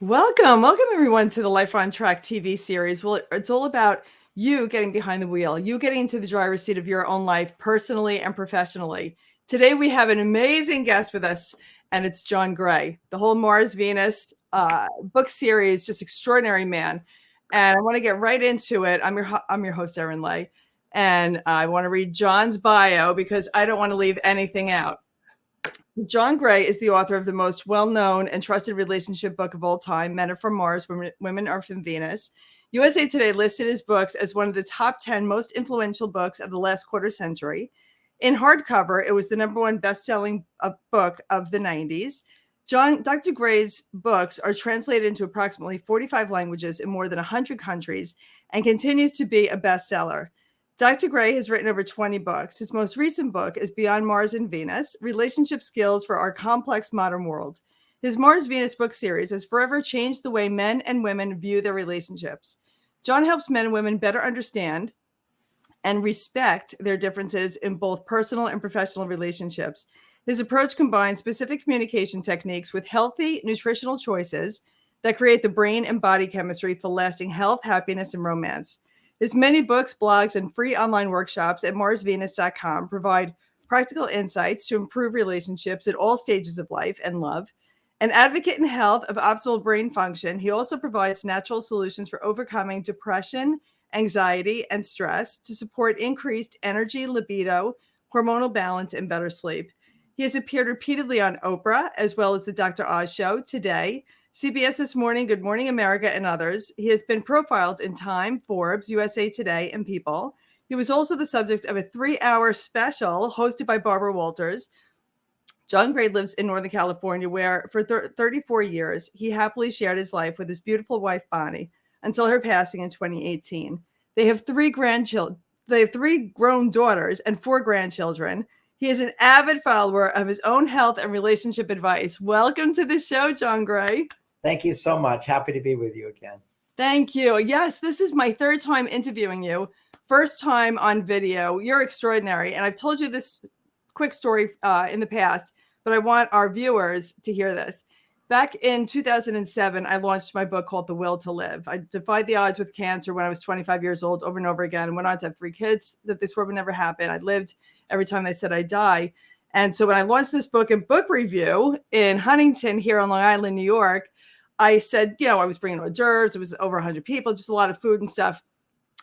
Welcome everyone to the Life on Track TV series. Well, it's all about you getting behind the wheel, you getting into the driver's seat of your own life personally and professionally. Today we have an amazing guest with us, and it's John Gray. The whole Mars Venus book series, just extraordinary man. And I want to get right into it. I'm your host, Erin, and I want to read John's bio because I don't want to leave anything out. John Gray is the author of the most well-known and trusted relationship book of all time, Men Are From Mars, Women Are From Venus. USA Today listed his books as one of the top 10 most influential books of the last quarter century. In hardcover, it was the number one best-selling book of the 90s. Dr. Gray's books are translated into approximately 45 languages in more than 100 countries and continues to be a bestseller. Dr. Gray has written over 20 books. His most recent book is Beyond Mars and Venus, Relationship Skills for Our Complex Modern World. His Mars Venus book series has forever changed the way men and women view their relationships. John helps men and women better understand and respect their differences in both personal and professional relationships. His approach combines specific communication techniques with healthy nutritional choices that create the brain and body chemistry for lasting health, happiness, and romance. His many books, blogs, and free online workshops at marsvenus.com provide practical insights to improve relationships at all stages of life and love. An advocate in health of optimal brain function, he also provides natural solutions for overcoming depression, anxiety, and stress to support increased energy, libido, hormonal balance, and better sleep. He has appeared repeatedly on Oprah, as well as the Dr. Oz Show, Today, CBS This Morning, Good Morning America, and others. He has been profiled in Time, Forbes, USA Today, and People. He was also the subject of a 3-hour special hosted by Barbara Walters. John Gray lives in Northern California, where for 34 years, he happily shared his life with his beautiful wife, Bonnie, until her passing in 2018. They have 3 grandchildren. They have 3 grown daughters and 4 grandchildren. He is an avid follower of his own health and relationship advice. Welcome to the show, John Gray. Thank you so much. Happy to be with you again. Thank you. Yes, this is my 3rd time interviewing you. First time on video. You're extraordinary. And I've told you this quick story in the past, but I want our viewers to hear this. Back in 2007, I launched my book called The Will to Live. I defied the odds with cancer when I was 25 years old over and over again, and went on to have 3 kids, that this would never happen. I lived every time they said I'd die. And so when I launched this book in book review in Huntington here on Long Island, New York, I said, I was bringing hors d'oeuvres. It was over 100 people, just a lot of food and stuff.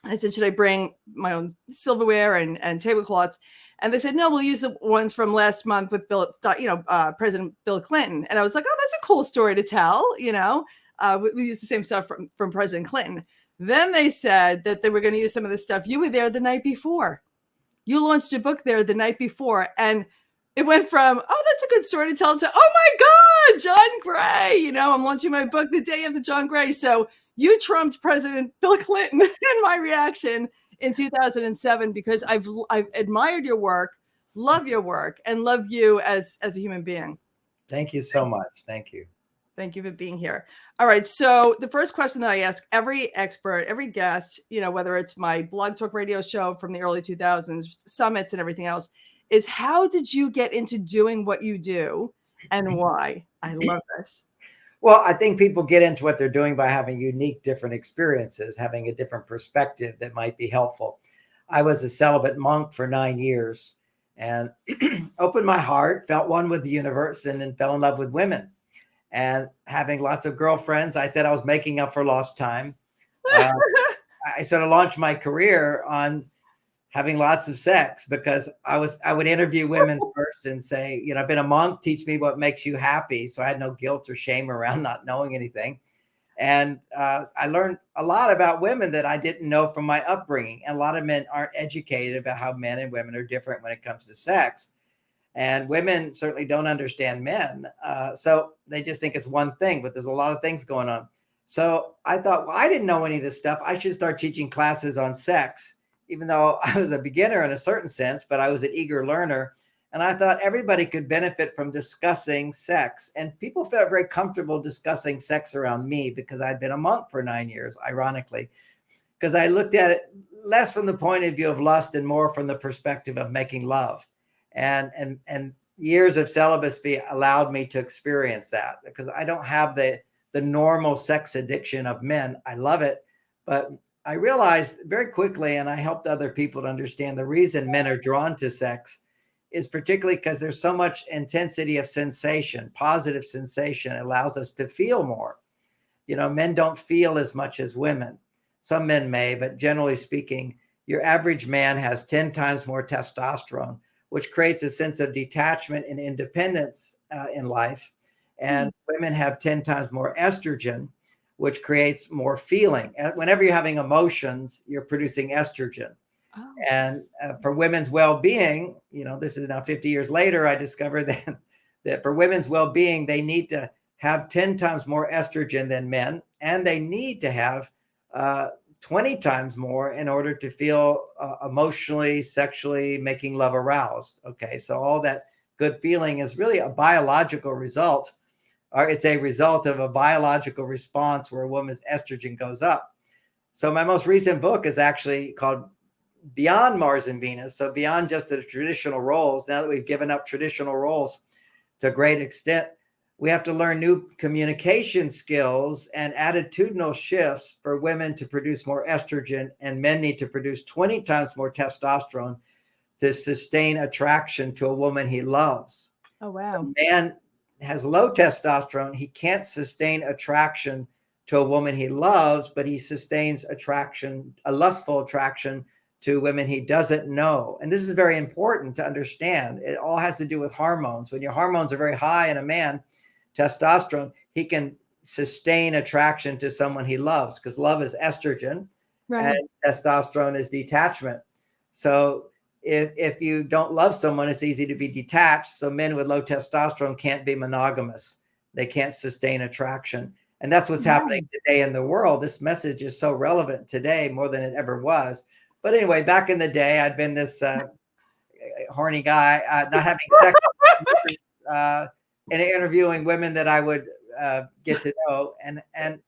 I said, should I bring my own silverware and tablecloths? And they said, no, we'll use the ones from last month with President Bill Clinton. And I was like, oh, that's a cool story to tell. We used the same stuff from President Clinton. Then they said that they were going to use some of the stuff. You were there the night before. You launched a book there the night before. And it went from, oh, that's a good story to tell, to, oh my God, John Gray. I'm launching my book the day after John Gray. So you trumped President Bill Clinton in my reaction in 2007, because I've admired your work, love your work, and love you as a human being. Thank you so much. Thank you. Thank you for being here. All right. So the first question that I ask every expert, every guest, whether it's my blog talk radio show from the early 2000s, summits and everything else, is how did you get into doing what you do and why? I love this. Well, I think people get into what they're doing by having unique, different experiences, having a different perspective that might be helpful. I was a celibate monk for 9 years and opened my heart, felt one with the universe, and then fell in love with women. And having lots of girlfriends, I said I was making up for lost time. I sort of launched my career on having lots of sex, because I would interview women first and say, I've been a monk, teach me what makes you happy. So I had no guilt or shame around not knowing anything. And I learned a lot about women that I didn't know from my upbringing. And a lot of men aren't educated about how men and women are different when it comes to sex. And women certainly don't understand men. So they just think it's one thing, but there's a lot of things going on. So I thought, well, I didn't know any of this stuff. I should start teaching classes on sex, even though I was a beginner in a certain sense, but I was an eager learner. And I thought everybody could benefit from discussing sex. And people felt very comfortable discussing sex around me because I'd been a monk for 9 years, ironically, because I looked at it less from the point of view of lust and more from the perspective of making love. And years of celibacy allowed me to experience that, because I don't have the the normal sex addiction of men. I love it. But I realized very quickly, and I helped other people to understand the reason men are drawn to sex is particularly because there's so much intensity of sensation. Positive sensation allows us to feel more. Men don't feel as much as women. Some men may, but generally speaking, your average man has 10 times more testosterone, which creates a sense of detachment and independence in life. And women have 10 times more estrogen, which creates more feeling. Whenever you're having emotions, you're producing estrogen. Oh. And for women's well-being, this is now 50 years later, I discovered that for women's well-being, they need to have 10 times more estrogen than men, and they need to have 20 times more in order to feel emotionally, sexually, making love aroused. Okay, so all that good feeling is really a biological result, or it's a result of a biological response where a woman's estrogen goes up. So my most recent book is actually called Beyond Mars and Venus. So beyond just the traditional roles, now that we've given up traditional roles to a great extent, we have to learn new communication skills and attitudinal shifts for women to produce more estrogen, and men need to produce 20 times more testosterone to sustain attraction to a woman he loves. Oh, wow. A man has low testosterone. He can't sustain attraction to a woman he loves, but he sustains attraction, a lustful attraction to women he doesn't know. And this is very important to understand. It all has to do with hormones. When your hormones are very high in a man, testosterone, he can sustain attraction to someone he loves, because love is estrogen, right, and testosterone is detachment. So if you don't love someone, it's easy to be detached. So men with low testosterone can't be monogamous. They can't sustain attraction. And that's what's happening today in the world. This message is so relevant today more than it ever was. But anyway, back in the day, I'd been this horny guy, not having sex, and interviewing women that I would get to know, and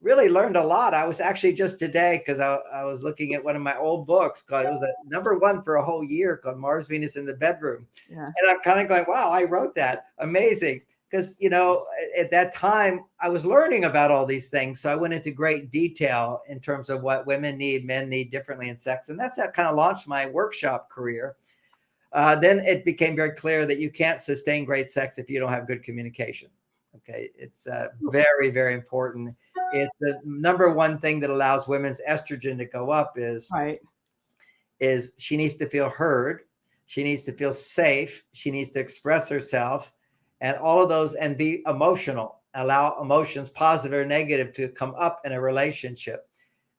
really learned a lot. I was actually just today, because I was looking at one of my old books, called, it was a #1 for a whole year, called Mars, Venus in the Bedroom. Yeah. And I'm kind of going, wow, I wrote that. Amazing. Because, at that time, I was learning about all these things. So I went into great detail in terms of what women need, men need differently in sex. And that's how kind of launched my workshop career. Then it became very clear that you can't sustain great sex if you don't have good communication. Okay, it's very, very important. It's the #1 thing that allows women's estrogen to go up is she needs to feel heard. She needs to feel safe. She needs to express herself, and all of those, and be emotional, allow emotions, positive or negative, to come up in a relationship.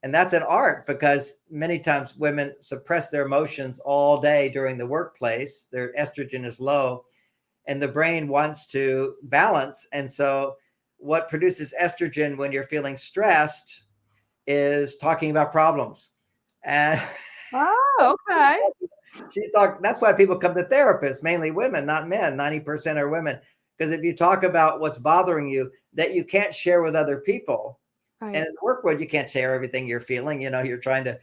And that's an art, because many times women suppress their emotions all day during the workplace. Their estrogen is low and the brain wants to balance. And so what produces estrogen when you're feeling stressed is talking about problems. And oh, okay. That's why people come to therapists, mainly women, not men. 90% are women. Because if you talk about what's bothering you that you can't share with other people, right, and in the work world, you can't share everything you're feeling. You're trying to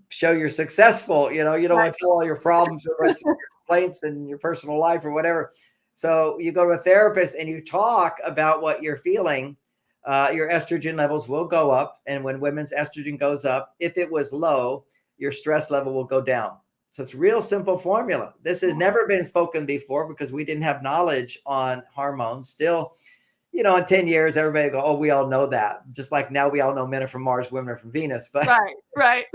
show you're successful. You don't want to tell all your problems or your complaints in your personal life or whatever. So you go to a therapist and you talk about what you're feeling. Your estrogen levels will go up. And when women's estrogen goes up, if it was low, your stress level will go down. So it's a real simple formula. This has never been spoken before because we didn't have knowledge on hormones. Still, in 10 years, everybody go, oh, we all know that. Just like now we all know men are from Mars, women are from Venus. But right.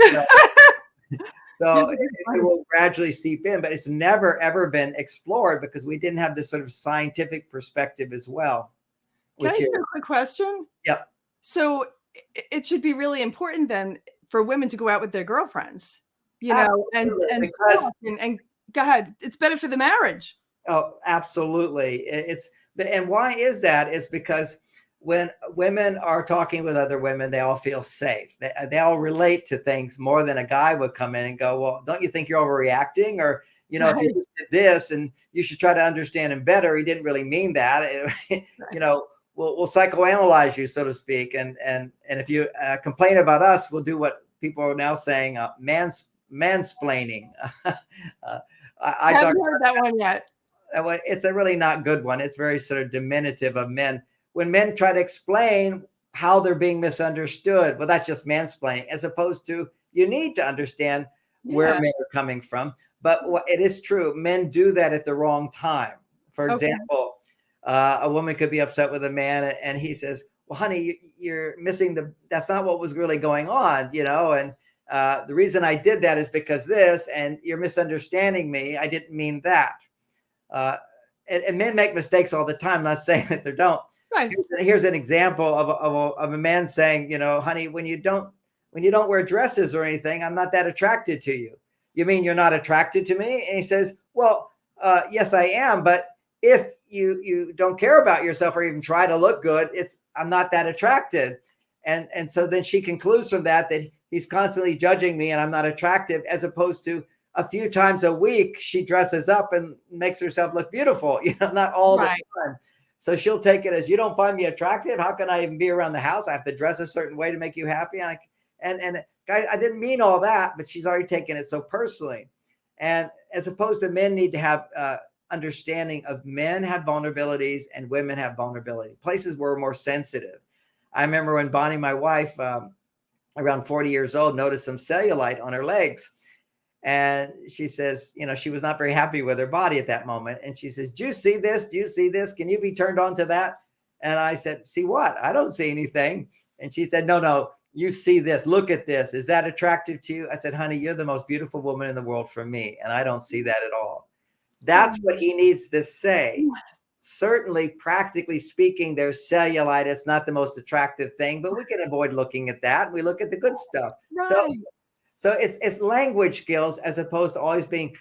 So it will gradually seep in, but it's never, ever been explored because we didn't have this sort of scientific perspective as well. Can I ask you a quick question? Yeah. So it should be really important then for women to go out with their girlfriends, and go ahead. It's better for the marriage. Oh, absolutely. And why is that? It's because when women are talking with other women, they all feel safe. They all relate to things more than a guy would come in and go, well, don't you think you're overreacting? Or, if you just did this and you should try to understand him better. He didn't really mean that. We'll psychoanalyze you, so to speak. And if you complain about us, we'll do what people are now saying, mansplaining. I haven't heard that one yet. It's a really not good one. It's very sort of diminutive of men. when men try to explain how they're being misunderstood, well, that's just mansplaining, as opposed to you need to understand where Yeah. men are coming from. But it is true, men do that at the wrong time. For Okay. example, a woman could be upset with a man, and he says, well, honey, you're missing that's not what was really going on, and the reason I did that is because this, and you're misunderstanding me. I didn't mean that. Uh, and men make mistakes all the time. I'm not saying that they don't. Right. Here's an example of a man saying, honey, when you don't wear dresses or anything, I'm not that attracted to you. You mean you're not attracted to me? And he says, well, yes, I am. But if you don't care about yourself or even try to look good, I'm not that attracted. And so then she concludes from that he's constantly judging me and I'm not attractive, as opposed to a few times a week, she dresses up and makes herself look beautiful, not all the time. So she'll take it as, you don't find me attractive. How can I even be around the house? I have to dress a certain way to make you happy. And guys, I didn't mean all that, but she's already taken it so personally. And as opposed to men need to have understanding of men have vulnerabilities and women have vulnerability, places where we're more sensitive. I remember when Bonnie, my wife, around 40 years old, noticed some cellulite on her legs. And she says, she was not very happy with her body at that moment. And she says, do you see this? Do you see this? Can you be turned on to that? And I said, see what? I don't see anything. And she said, no, you see this. Look at this. Is that attractive to you? I said, honey, you're the most beautiful woman in the world for me. And I don't see that at all. That's what he needs to say. Certainly, practically speaking, there's cellulite. It's not the most attractive thing, but we can avoid looking at that. We look at the good stuff. Right. So it's language skills, as opposed to always being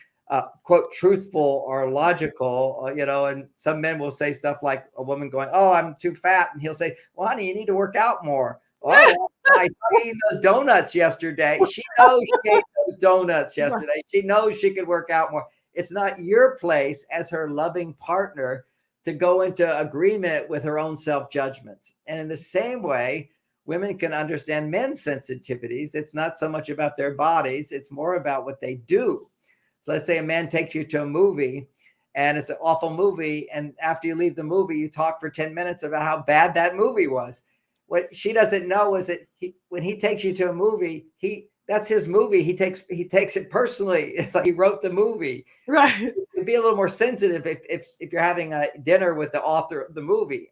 quote truthful or logical, and some men will say stuff like a woman going, oh, I'm too fat. And he'll say, well, honey, you need to work out more. Oh, I seen those donuts yesterday. She knows she ate those donuts yesterday. She knows she could work out more. It's not your place as her loving partner to go into agreement with her own self-judgments. And in the same way, women can understand men's sensitivities. It's not so much about their bodies. It's more about what they do. So let's say a man takes you to a movie and it's an awful movie. And after you leave the movie, you talk for 10 minutes about how bad that movie was. What she doesn't know is that when he takes you to a movie, that's his movie. He takes it personally. It's like he wrote the movie. Right. Be a little more sensitive if you're having a dinner with the author of the movie.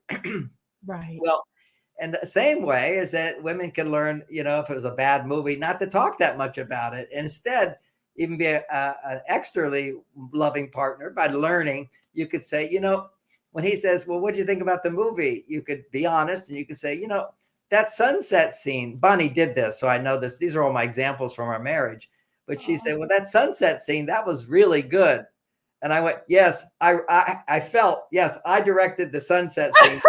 Right. Well, and the same way is that women can learn, if it was a bad movie, not to talk that much about it. Instead, even be an extremely loving partner by learning. You could say, when he says, well, what do you think about the movie? You could be honest and you could say, that sunset scene, Bonnie did this. So I know this. These are all my examples from our marriage. But she said, well, that sunset scene, that was really good. And I went, yes, I felt, yes, I directed the sunset scene.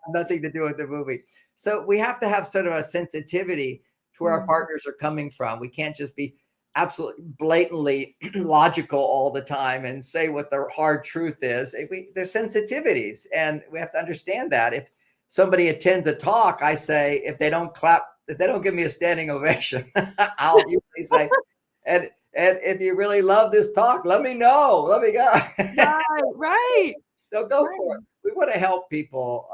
Nothing to do with the movie. So we have to have sort of a sensitivity to where our partners are coming from. We can't just be absolutely blatantly logical all the time and say what the hard truth is. There's sensitivities, and we have to understand that. If somebody attends a talk, I say, if they don't clap, if they don't give me a standing ovation, I'll usually say, and if you really love this talk, let me know. Let me go. Right. So go for it. We want to help people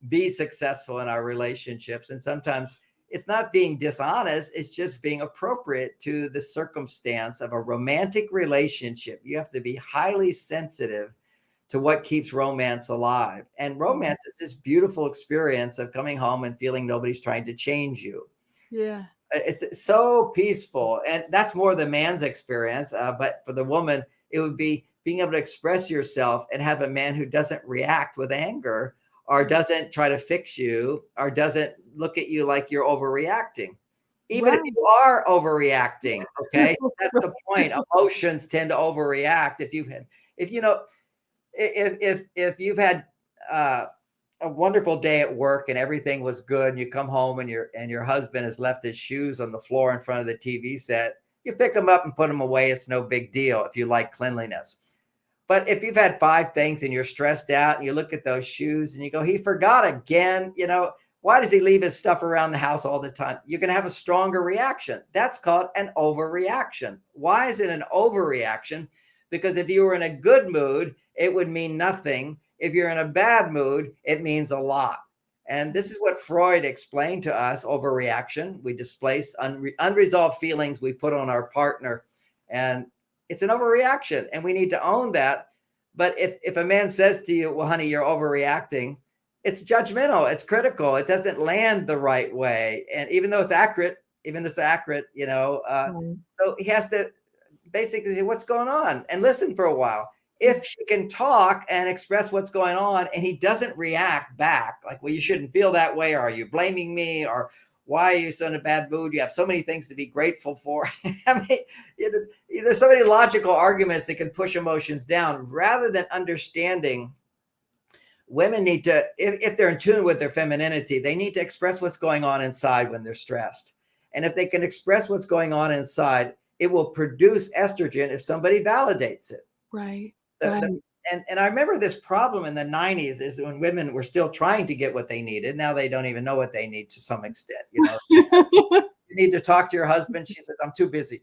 be successful in our relationships. And sometimes it's not being dishonest. It's just being appropriate to the circumstance of a romantic relationship. You have to be highly sensitive to what keeps romance alive. And romance is this beautiful experience of coming home and feeling nobody's trying to change you. Yeah. It's so peaceful. And that's more the man's experience. But for the woman, it would be being able to express yourself and have a man who doesn't react with anger or doesn't try to fix you or doesn't look at you like you're overreacting. Even if you are overreacting, okay? That's the point. Emotions tend to overreact. If you've had a wonderful day at work and everything was good, and you come home and your husband has left his shoes on the floor in front of the TV set, you pick them up and put them away. It's no big deal if you like cleanliness. But if you've had 5 things and you're stressed out and you look at those shoes and you go, he forgot again, why does he leave his stuff around the house all the time? You're going to have a stronger reaction. That's called an overreaction. Why is it an overreaction? Because if you were in a good mood, it would mean nothing. If you're in a bad mood, it means a lot. And this is what Freud explained to us: overreaction. We displace unresolved feelings we put on our partner. And it's an overreaction, and we need to own that. But if a man says to you, well, honey, you're overreacting, it's judgmental, it's critical, it doesn't land the right way. And even though it's accurate, Right. so he has to basically say, what's going on? And listen for a while. If she can talk and express what's going on and he doesn't react back, like, well, you shouldn't feel that way, or are you blaming me, or why are you so in a bad mood? You have so many things to be grateful for. I mean, there's so many logical arguments that can push emotions down rather than understanding. Women need to, if they're in tune with their femininity, they need to express what's going on inside when they're stressed. And if they can express what's going on inside, it will produce estrogen if somebody validates it. Right. And I remember this problem in the 90s is when women were still trying to get what they needed. Now they don't even know what they need to some extent. You need to talk to your husband. She says, I'm too busy.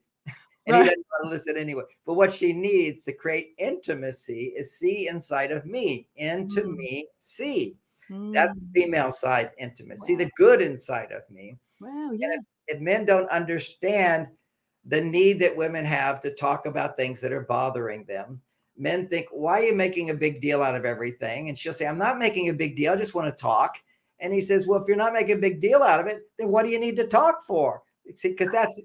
And he doesn't want to listen anyway. But what she needs to create intimacy is see inside of me. Into me, see. That's female side intimacy. See the good inside of me. Wow. Yeah. And if men don't understand the need that women have to talk about things that are bothering them, men think, why are you making a big deal out of everything? And she'll say, I'm not making a big deal. I just want to talk. And he says, well, if you're not making a big deal out of it, then what do you need to talk for? See, because that's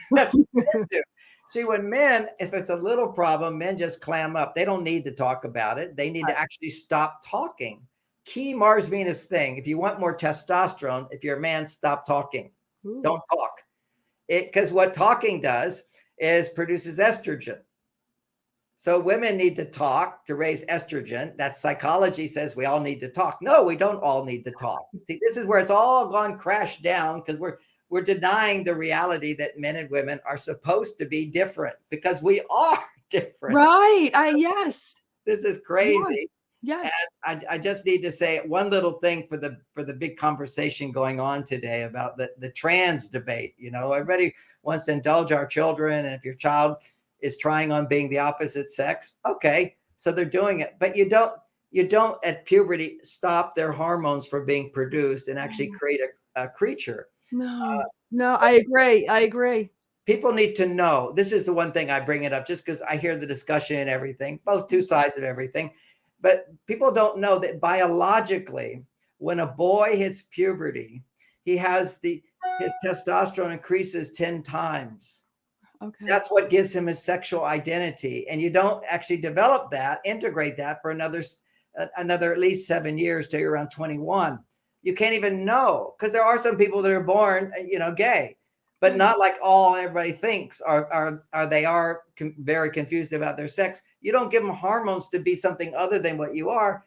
what men do. See, when men, if it's a little problem, men just clam up. They don't need to talk about it. They need to actually stop talking. Key Mars Venus thing. If you want more testosterone, if you're a man, stop talking. Ooh. Don't talk. Because what talking does is produces estrogen. So women need to talk to raise estrogen. That psychology says we all need to talk. No, we don't all need to talk. See, this is where it's all gone crash down, because we're denying the reality that men and women are supposed to be different, because we are different. Right. Yes. This is crazy. Yes. And I just need to say one little thing for the big conversation going on today about the trans debate. Everybody wants to indulge our children. And if your child is trying on being the opposite sex, okay, so they're doing it. But you don't at puberty stop their hormones from being produced and actually create a creature. No, I agree. People need to know. This is the one thing I bring it up just because I hear the discussion and everything, both two sides of everything. But people don't know that biologically, when a boy hits puberty, his testosterone increases 10 times. Okay. That's what gives him his sexual identity. And you don't actually integrate that for another at least 7 years till you're around 21. You can't even know, because there are some people that are born, gay, but not like everybody thinks they are very confused about their sex. You don't give them hormones to be something other than what you are.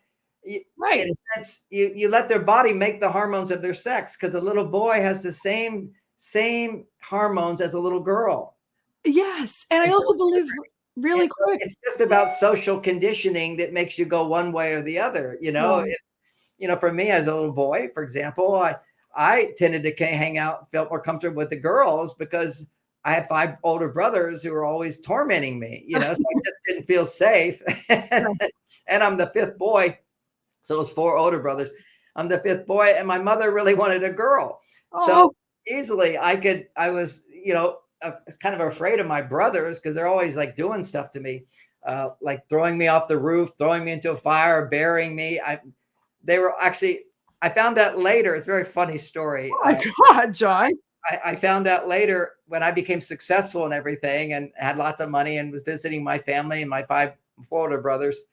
Right. In a sense, you let their body make the hormones of their sex, because a little boy has the same hormones as a little girl. Yes. And I also believe really quick. It's just about social conditioning that makes you go one way or the other. For me as a little boy, for example, I tended to hang out, felt more comfortable with the girls because I had 5 older brothers who were always tormenting me, so I just didn't feel safe. And I'm the 5th boy. So it was 4 older brothers. I'm the 5th boy, and my mother really wanted a girl. So easily I was, kind of afraid of my brothers, because they're always like doing stuff to me, like throwing me off the roof, throwing me into a fire, burying me. I found out later, it's a very funny story. Oh my God, John. I found out later when I became successful and everything and had lots of money and was visiting my family and my 4 older brothers.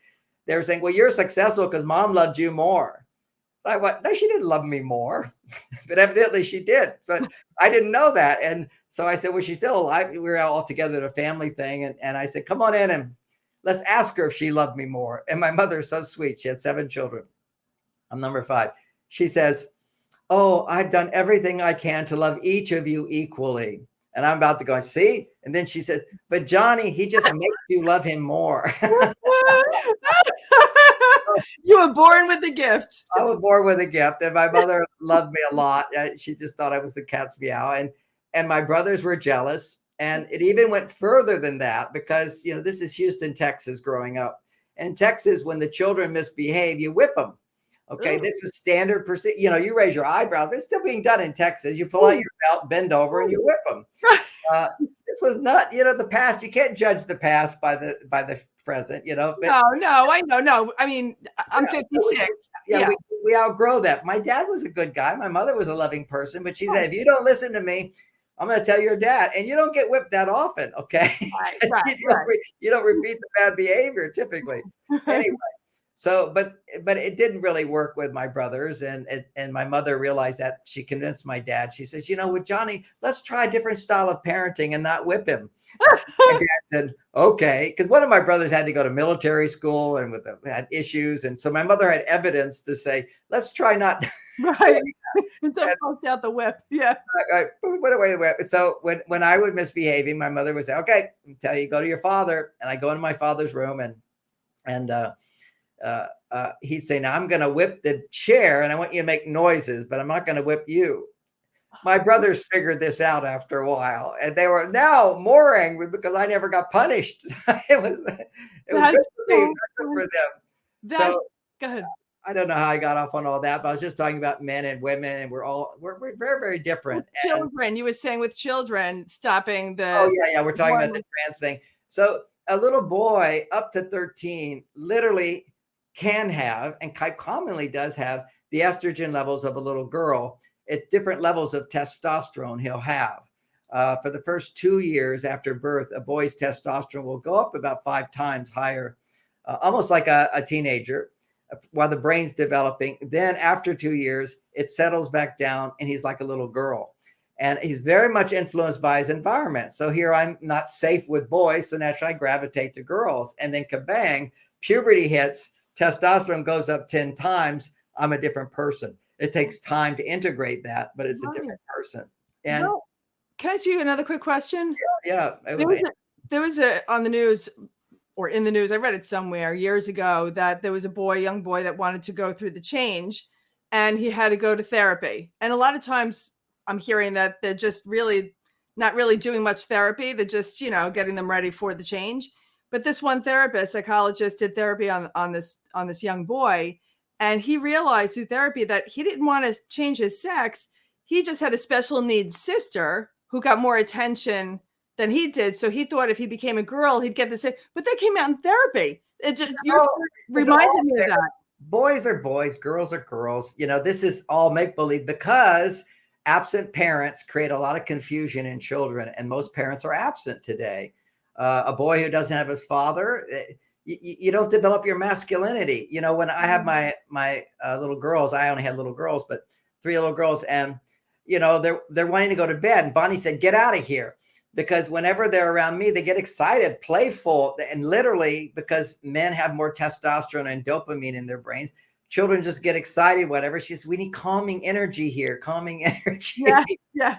They were saying, well, you're successful because mom loved you more. I went, no, she didn't love me more, but evidently she did. But I didn't know that. And so I said, well, she's still alive. We were all together at a family thing. And I said, come on in and let's ask her if she loved me more. And my mother is so sweet. She had 7 children. I'm number 5. She says, oh, I've done everything I can to love each of you equally. And I'm about to go, see? And then she says, but Johnny, he just makes you love him more. You were born with a gift. I was born with a gift. And my mother loved me a lot. She just thought I was the cat's meow. And my brothers were jealous. And it even went further than that, because, this is Houston, Texas growing up. And in Texas, when the children misbehave, you whip them. Okay, Ooh. this was standard procedure. You know, you raise your eyebrow. This is still being done in Texas. You pull out your belt, bend over, and you whip them. This was not, you know, the past. You can't judge the past by the present. You know, but No, I know. No, I mean, I'm yeah, 56. yeah, Yeah. we outgrow that. My dad was a good guy. My mother was a loving person, but she said, if you don't listen to me, I'm going to tell your dad. And you don't get whipped that often, okay? Right. You don't repeat the bad behavior typically. Anyway, so but it didn't really work with my brothers, and my mother realized that. She convinced my dad. She says, you know, with Johnny, let's try a different style of parenting and not whip him. My dad said, okay, because one of my brothers had to go to military school and had issues, and so my mother had evidence to say, let's try not. Right. Don't post out the whip. Yeah. Put away the whip. So when I was misbehaving, my mother would say, okay, I'll tell you, go to your father. And I go into my father's room, and he'd say, now I'm going to whip the chair, and I want you to make noises, but I'm not going to whip you. My brothers figured this out after a while, and they were now more angry because I never got punished. It was good for me, not good for them. So go ahead. I don't know how I got off on all that, but I was just talking about men and women, and we're very, very different. With children, you were saying with children stopping the. Oh yeah, we're talking about the trans thing. So a little boy up to 13 literally can have, and quite commonly does have, the estrogen levels of a little girl. At different levels of testosterone he'll have. For the first 2 years after birth, a boy's testosterone will go up about 5 times higher, almost like a teenager, while the brain's developing. Then after 2 years, it settles back down, and he's like a little girl. And he's very much influenced by his environment. So here I'm not safe with boys, so naturally I gravitate to girls. And then kabang, puberty hits, testosterone goes up 10 times. I'm a different person. It takes time to integrate that, but it's a different person. And can I ask you another quick question? Yeah. There was on the news, or in the news, I read it somewhere years ago, that there was a young boy that wanted to go through the change, and he had to go to therapy. And a lot of times I'm hearing that they're just really not really doing much therapy. They're just, you know, getting them ready for the change. But this one therapist, psychologist, did therapy on this young boy. And he realized through therapy that he didn't want to change his sex. He just had a special needs sister who got more attention than he did. So he thought if he became a girl, he'd get the same. But that came out in therapy. It just reminded me of that. Boys are boys, girls are girls. You know, this is all make-believe, because absent parents create a lot of confusion in children, and most parents are absent today. A boy who doesn't have his father, you don't develop your masculinity. You know, when I have my little girls, I only had little girls, but 3 little girls, and you know, they're wanting to go to bed, and Bonnie said, get out of here. Because whenever they're around me, they get excited, playful, and literally, because men have more testosterone and dopamine in their brains, children just get excited, whatever. She says, we need calming energy here, calming energy. Yeah.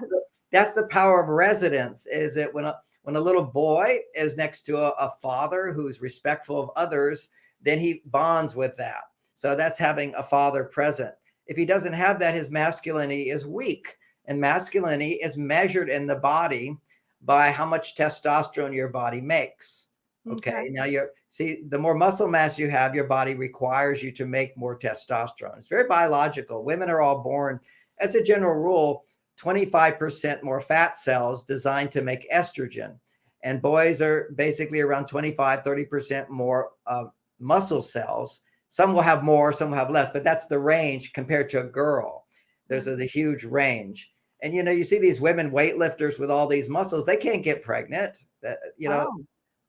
That's the power of residence, is that when a little boy is next to a father who's respectful of others, then he bonds with that. So that's having a father present. If he doesn't have that, his masculinity is weak, and masculinity is measured in the body by how much testosterone your body makes. Okay. Now the more muscle mass you have, your body requires you to make more testosterone. It's very biological. Women are all born, as a general rule, 25% more fat cells designed to make estrogen. And boys are basically around 25-30% more muscle cells. Some will have more, some will have less, but that's the range compared to a girl. There's a huge range. And, you know, you see these women weightlifters with all these muscles, they can't get pregnant. You know,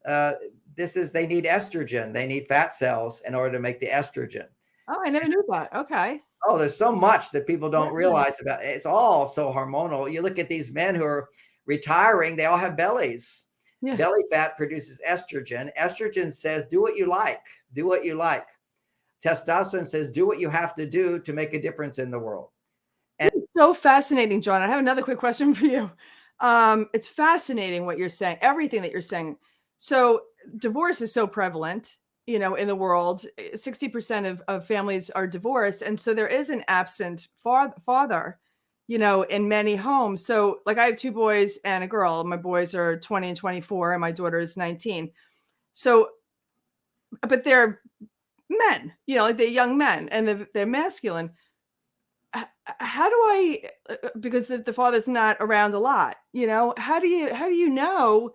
they need estrogen. They need fat cells in order to make the estrogen. Oh, I never knew that. Okay. Oh, there's so much that people don't realize about it. It's all so hormonal. You look at these men who are retiring, they all have bellies. Yeah. Belly fat produces estrogen. Estrogen says, do what you like. Do what you like. Testosterone says, do what you have to do to make a difference in the world. And it's so fascinating, John. I have another quick question for you. It's fascinating what you're saying, everything that you're saying. So divorce is so prevalent, you know, in the world. 60% of families are divorced. And so there is an absent father, you know, in many homes. So like I have 2 boys and a girl. My boys are 20 and 24, and my daughter is 19. So but they're men, you know, like they're young men and they're masculine. How do I, because the father's not around a lot, you know, how do you know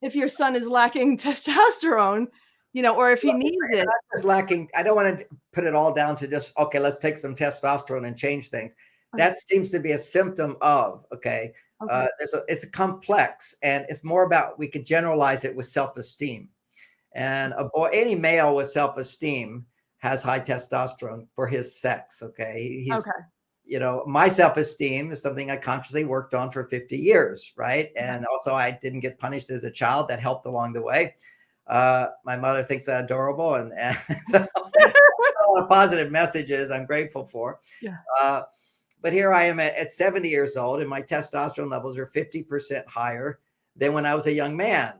if your son is lacking testosterone, you know, or if he Well, needs it? not just lacking. I don't want to put it all down to just, okay, let's take some testosterone and change things. That seems to be a symptom of, okay, Okay. it's a complex, and it's more about, we could generalize it with self-esteem. And a boy, any male with self-esteem has high testosterone for his sex. Okay. He's, Okay. you know, my self-esteem is something I consciously worked on for 50 years. Right. And also I didn't get punished as a child. That helped along the way. My mother thinks I'm adorable, and so all the positive messages I'm grateful for. Yeah. But here I am at 70 years old, and my testosterone levels are 50% higher than when I was a young man.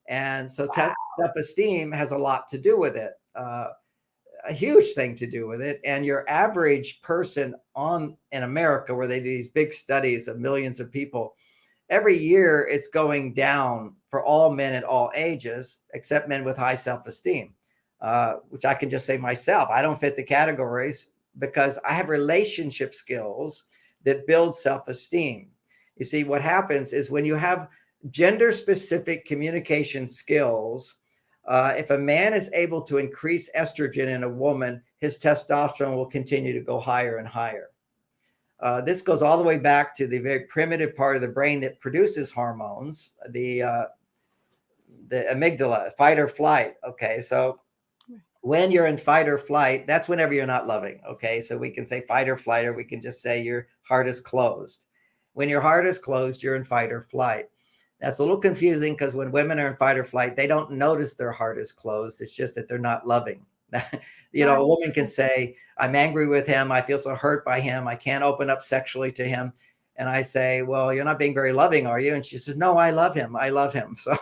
And so self-esteem has a lot to do with it, a huge thing to do with it. And your average person in America, where they do these big studies of millions of people, every year it's going down for all men at all ages, except men with high self-esteem, which I can just say myself. I don't fit the categories because I have relationship skills that build self-esteem. You see, what happens is when you have gender-specific communication skills, if a man is able to increase estrogen in a woman, his testosterone will continue to go higher and higher. This goes all the way back to the very primitive part of the brain that produces hormones, the amygdala, fight or flight. Okay, so when you're in fight or flight, that's whenever you're not loving. Okay, so we can say fight or flight, or we can just say your heart is closed. When your heart is closed, you're in fight or flight. That's a little confusing because when women are in fight or flight, they don't notice their heart is closed. It's just that they're not loving. You know, a woman can say, I'm angry with him. I feel so hurt by him. I can't open up sexually to him. And I say, well, you're not being very loving, are you? And she says, no, I love him. I love him. So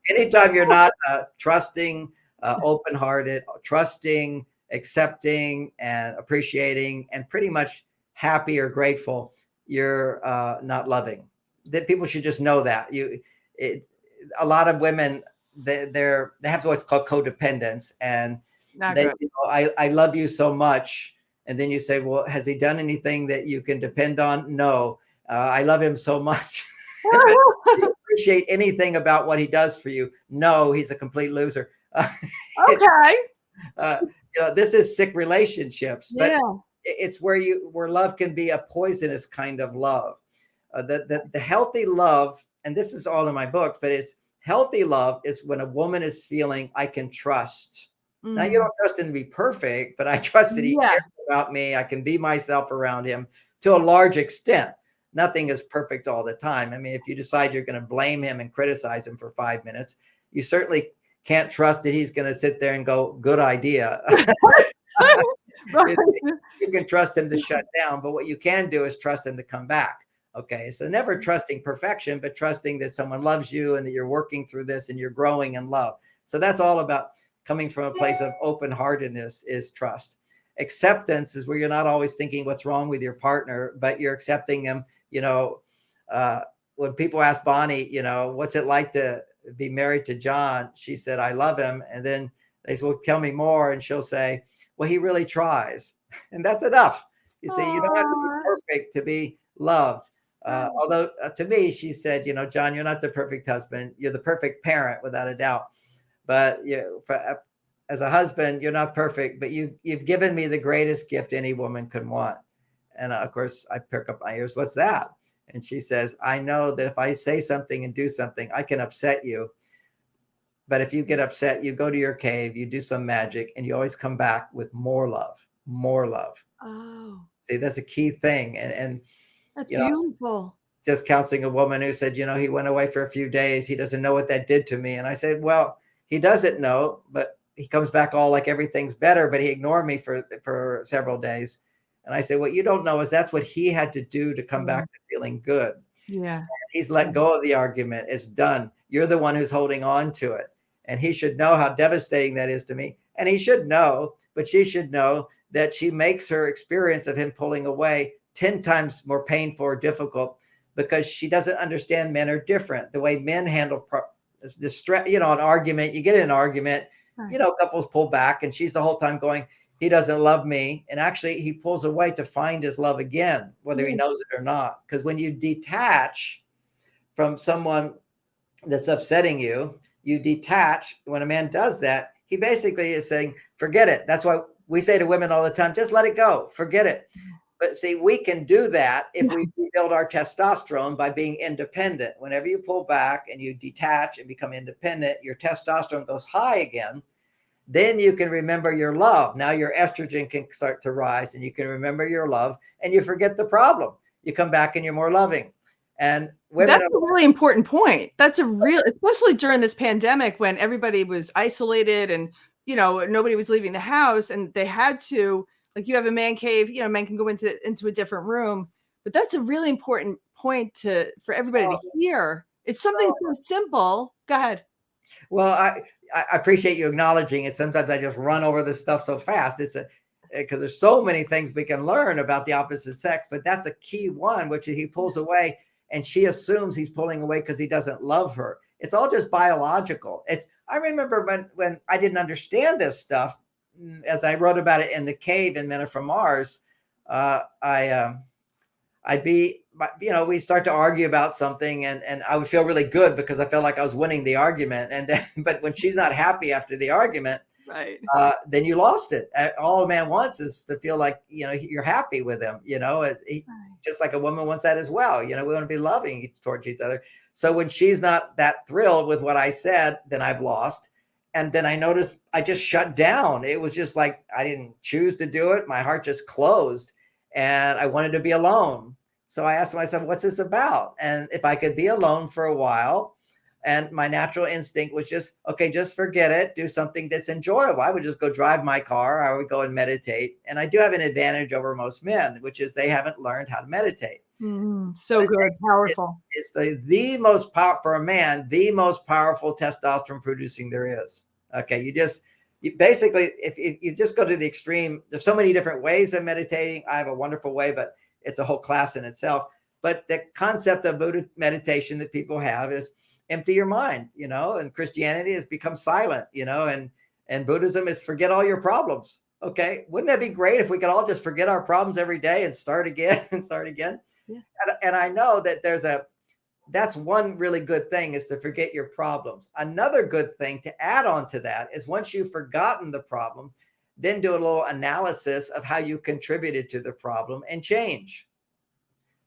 anytime you're not trusting, open-hearted, trusting, accepting, and appreciating, and pretty much happy or grateful, you're not loving. That people should just know that. A lot of women, they have what's called codependence, and I love you so much, and then you say, well, has he done anything that you can depend on? No. I love him so much. Do you appreciate anything about what he does for you? No, he's a complete loser. Okay. You know, this is sick relationships, but it's where love can be a poisonous kind of love. The healthy love, and this is all in my book, but it's healthy love is when a woman is feeling I can trust. Now, you don't trust him to be perfect, but I trust that he cares about me. I can be myself around him to a large extent. Nothing is perfect all the time. I mean, if you decide you're going to blame him and criticize him for 5 minutes, you certainly can't trust that he's going to sit there and go, good idea. You can trust him to shut down, but what you can do is trust him to come back. Okay, so never trusting perfection, but trusting that someone loves you and that you're working through this and you're growing in love. So that's all about coming from a place of open-heartedness is trust. Acceptance is where you're not always thinking what's wrong with your partner, but you're accepting them. You know, when people ask Bonnie, you know, what's it like to be married to John? She said, I love him. And then they say, well, tell me more. And she'll say, well, he really tries. And that's enough. You see, you don't have to be perfect to be loved. Although to me, she said, you know, John, you're not the perfect husband. You're the perfect parent, without a doubt. But as a husband, you're not perfect, but you've given me the greatest gift any woman could want. And of course, I perk up my ears. What's that? And she says, I know that if I say something and do something, I can upset you. But if you get upset, you go to your cave, you do some magic, and you always come back with more love, more love. Oh, see, that's a key thing. And that's beautiful. Just counseling a woman who said, you know, he went away for a few days. He doesn't know what that did to me. And I said, well, he doesn't know, but he comes back all like everything's better, but he ignored me for several days. And I said, what you don't know is that's what he had to do to come back to feeling good. Yeah. And he's let go of the argument. It's done. You're the one who's holding on to it. And he should know how devastating that is to me. And he should know, but she should know that she makes her experience of him pulling away 10 times more painful or difficult because she doesn't understand men are different. The way men handle distress, an argument, you get in an argument, Right. couples pull back and she's the whole time going, he doesn't love me. And actually he pulls away to find his love again, whether he Yeah. knows it or not. Because when you detach from someone that's upsetting you, you detach. When a man does that, he basically is saying, forget it. That's why we say to women all the time, just let it go, forget it. But see, we can do that if we rebuild our testosterone by being independent. Whenever you pull back and you detach and become independent, your testosterone goes high again. Then you can remember your love. Now your estrogen can start to rise and you can remember your love and you forget the problem. You come back and you're more loving. And women That's a really important point. That's a real, especially during this pandemic when everybody was isolated and, nobody was leaving the house and they had to, like you have a man cave, men can go into a different room. But that's a really important point for everybody to hear. It's something so simple. Go ahead. Well, I appreciate you acknowledging it. Sometimes I just run over this stuff so fast. It's because there's so many things we can learn about the opposite sex, but that's a key one, which is he pulls away and she assumes he's pulling away because he doesn't love her. It's all just biological. I remember when I didn't understand this stuff, as I wrote about it in The Cave in Men Are From Mars, I'd be, we'd start to argue about something and I would feel really good because I felt like I was winning the argument. And then, but when she's not happy after the argument, Right. Then you lost it. All a man wants is to feel like, you're happy with him, just like a woman wants that as well. We want to be loving towards each other. So when she's not that thrilled with what I said, then I've lost. And then I noticed I just shut down. It was just like, I didn't choose to do it. My heart just closed and I wanted to be alone. So I asked myself, what's this about? And if I could be alone for a while, and my natural instinct was just, okay, just forget it. Do something that's enjoyable. I would just go drive my car. I would go and meditate. And I do have an advantage over most men, which is they haven't learned how to meditate. So good. Powerful. It's the most powerful for a man, the most powerful testosterone producing there is. Okay. You basically, if you just go to the extreme, there's so many different ways of meditating. I have a wonderful way, but it's a whole class in itself. But the concept of Buddha meditation that people have is empty your mind, and Christianity has become silent, and Buddhism is forget all your problems. Okay. Wouldn't that be great if we could all just forget our problems every day and start again and start again? Yeah. And I know that that's one really good thing is to forget your problems. Another good thing to add on to that is once you've forgotten the problem, then do a little analysis of how you contributed to the problem and change.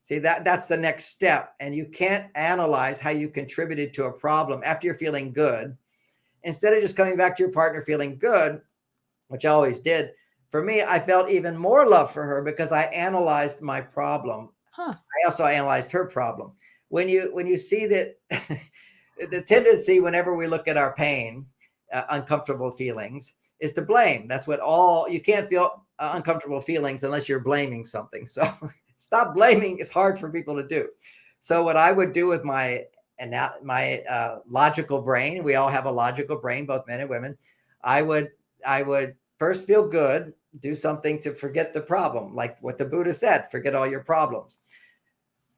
See, that's the next step. And you can't analyze how you contributed to a problem after you're feeling good. Instead of just coming back to your partner feeling good, which I always did, for me, I felt even more love for her because I analyzed my problem. I also analyzed her problem. When you see that the tendency whenever we look at our pain, uncomfortable feelings, is to blame. That's what you can't feel uncomfortable feelings unless you're blaming something. So stop blaming. It's hard for people to do. So what I would do with my logical brain, we all have a logical brain, both men and women. I would first feel good, do something to forget the problem. Like what the Buddha said, forget all your problems.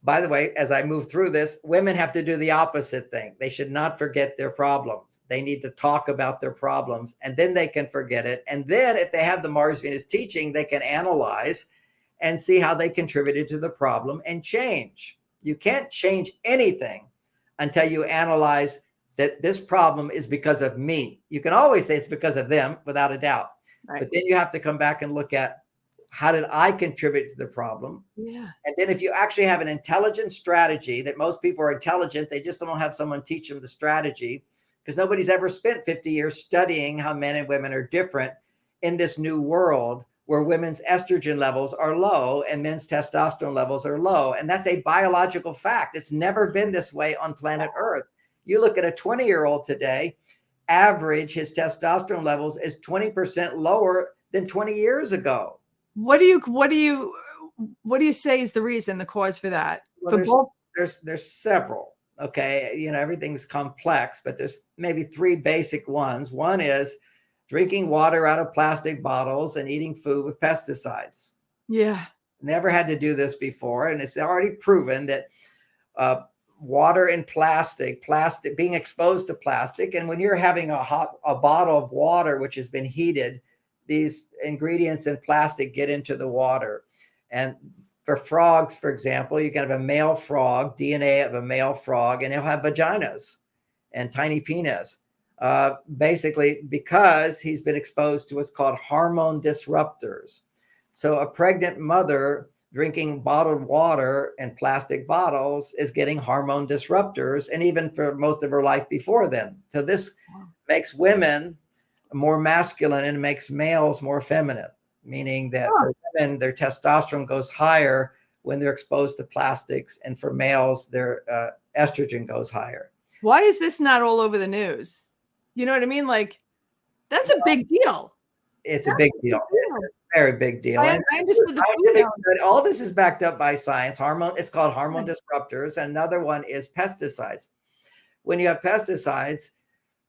By the way, as I move through this, women have to do the opposite thing. They should not forget their problems. They need to talk about their problems and then they can forget it. And then if they have the Mars Venus teaching, they can analyze and see how they contributed to the problem and change. You can't change anything until you analyze that this problem is because of me. You can always say it's because of them without a doubt. Right. But then you have to come back and look at how did I contribute to the problem? Yeah. And then if you actually have an intelligent strategy, that most people are intelligent, they just don't have someone teach them the strategy because nobody's ever spent 50 years studying how men and women are different in this new world where women's estrogen levels are low and men's testosterone levels are low. And that's a biological fact. It's never been this way on planet Earth. You look at a 20-year-old today, average, his testosterone levels is 20% lower than 20 years ago. What do you say is the reason, the cause for that? Well, there's several. Okay. Everything's complex, but there's maybe three basic ones. One is drinking water out of plastic bottles and eating food with pesticides. Yeah. Never had to do this before. And it's already proven that water and plastic, being exposed to plastic. And when you're having a bottle of water, which has been heated, these ingredients in plastic get into the water. And for frogs, for example, you can have a male frog, DNA of a male frog, and he'll have vaginas and tiny penis. Basically, because he's been exposed to what's called hormone disruptors. So a pregnant mother drinking bottled water in plastic bottles is getting hormone disruptors, and even for most of her life before then. So this makes women more masculine and makes males more feminine, meaning that for women, their testosterone goes higher when they're exposed to plastics, and for males, their estrogen goes higher. Why is this not all over the news? You know what I mean? Like, that's a big deal. It's a big deal. It's a very big deal. I understood the all this is backed up by science. It's called hormone disruptors. Another one is pesticides. When you have pesticides,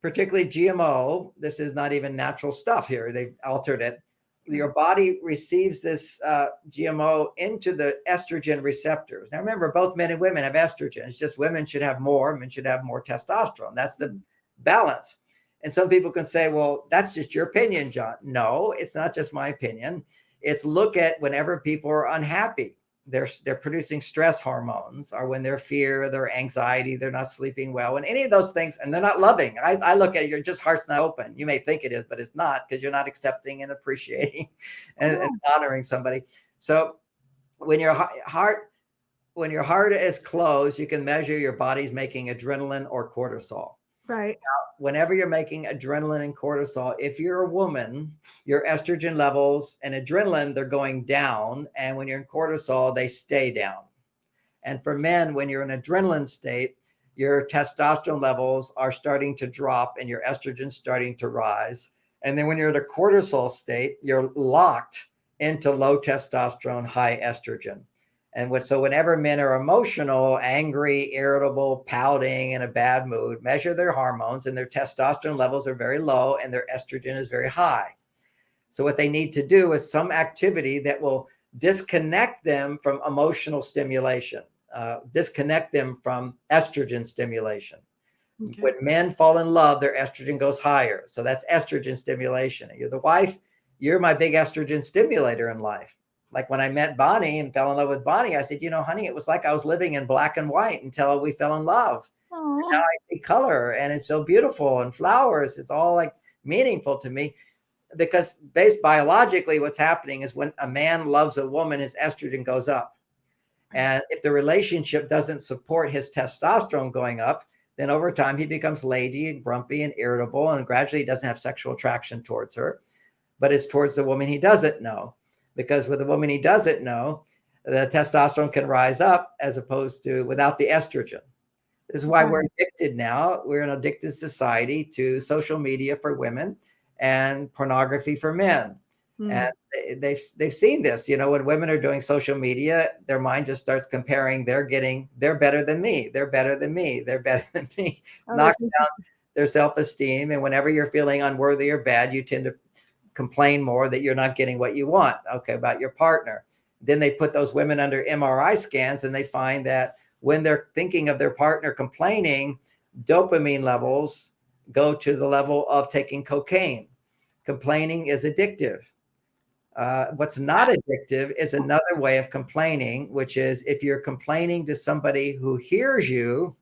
particularly GMO, this is not even natural stuff here. They've altered it. Your body receives this GMO into the estrogen receptors. Now, remember, both men and women have estrogen. It's just women should have more, men should have more testosterone. That's the balance. And some people can say, well, that's just your opinion, John. No, it's not just my opinion. It's look at whenever people are unhappy, they're producing stress hormones, or when they're fear, their anxiety, they're not sleeping well, and any of those things, and they're not loving. I look at it, your just heart's not open. You may think it is, but it's not, because you're not accepting and appreciating and honoring somebody. So when your heart is closed, you can measure your body's making adrenaline or cortisol. Right. Now, whenever you're making adrenaline and cortisol, if you're a woman, your estrogen levels and adrenaline, they're going down. And when you're in cortisol, they stay down. And for men, when you're in adrenaline state, your testosterone levels are starting to drop and your estrogen starting to rise. And then when you're in a cortisol state, you're locked into low testosterone, high estrogen. And so whenever men are emotional, angry, irritable, pouting, in a bad mood, measure their hormones, and their testosterone levels are very low and their estrogen is very high. So what they need to do is some activity that will disconnect them from emotional stimulation, disconnect them from estrogen stimulation. Okay. When men fall in love, their estrogen goes higher. So that's estrogen stimulation. You're the wife, you're my big estrogen stimulator in life. Like when I met Bonnie and fell in love with Bonnie, I said, honey, it was like I was living in black and white until we fell in love. And now I see color, and it's so beautiful, and flowers. It's all like meaningful to me, because based biologically, what's happening is when a man loves a woman, his estrogen goes up. And if the relationship doesn't support his testosterone going up, then over time he becomes lazy and grumpy and irritable, and gradually he doesn't have sexual attraction towards her, but it's towards the woman he doesn't know. Because with a woman he doesn't know, the testosterone can rise up as opposed to without the estrogen. This is why we're addicted now. We're an addicted society to social media for women and pornography for men. And they've seen this, when women are doing social media, their mind just starts comparing. They're better than me. They're better than me. They're better than me. Knocks down their self-esteem. And whenever you're feeling unworthy or bad, you tend to complain more that you're not getting what you want, about your partner. Then they put those women under MRI scans, and they find that when they're thinking of their partner complaining, dopamine levels go to the level of taking cocaine. Complaining is addictive. What's not addictive is another way of complaining, which is if you're complaining to somebody who hears you,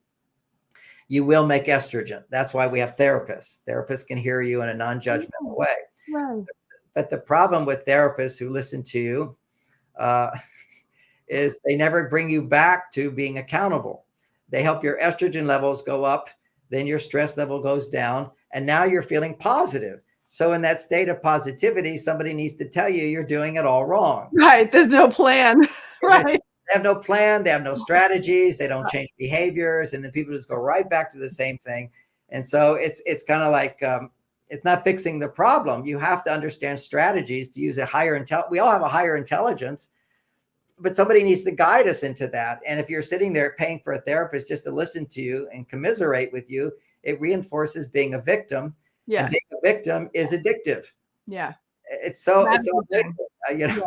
you will make estrogen. That's why we have therapists. Therapists can hear you in a non-judgmental way. Right. But the problem with therapists who listen to you is they never bring you back to being accountable. They help your estrogen levels go up, then your stress level goes down, and now you're feeling positive. So in that state of positivity, somebody needs to tell you you're doing it all wrong. Right. There's no plan. Right. They have no plan. They have no strategies. They don't change behaviors. And then people just go right back to the same thing. And so it's kind of like, it's not fixing the problem. You have to understand strategies to use a higher intelligence. We all have a higher intelligence, but somebody needs to guide us into that. And if you're sitting there paying for a therapist just to listen to you and commiserate with you, it reinforces being a victim. Yeah. And being a victim is addictive. Yeah. It's so addictive.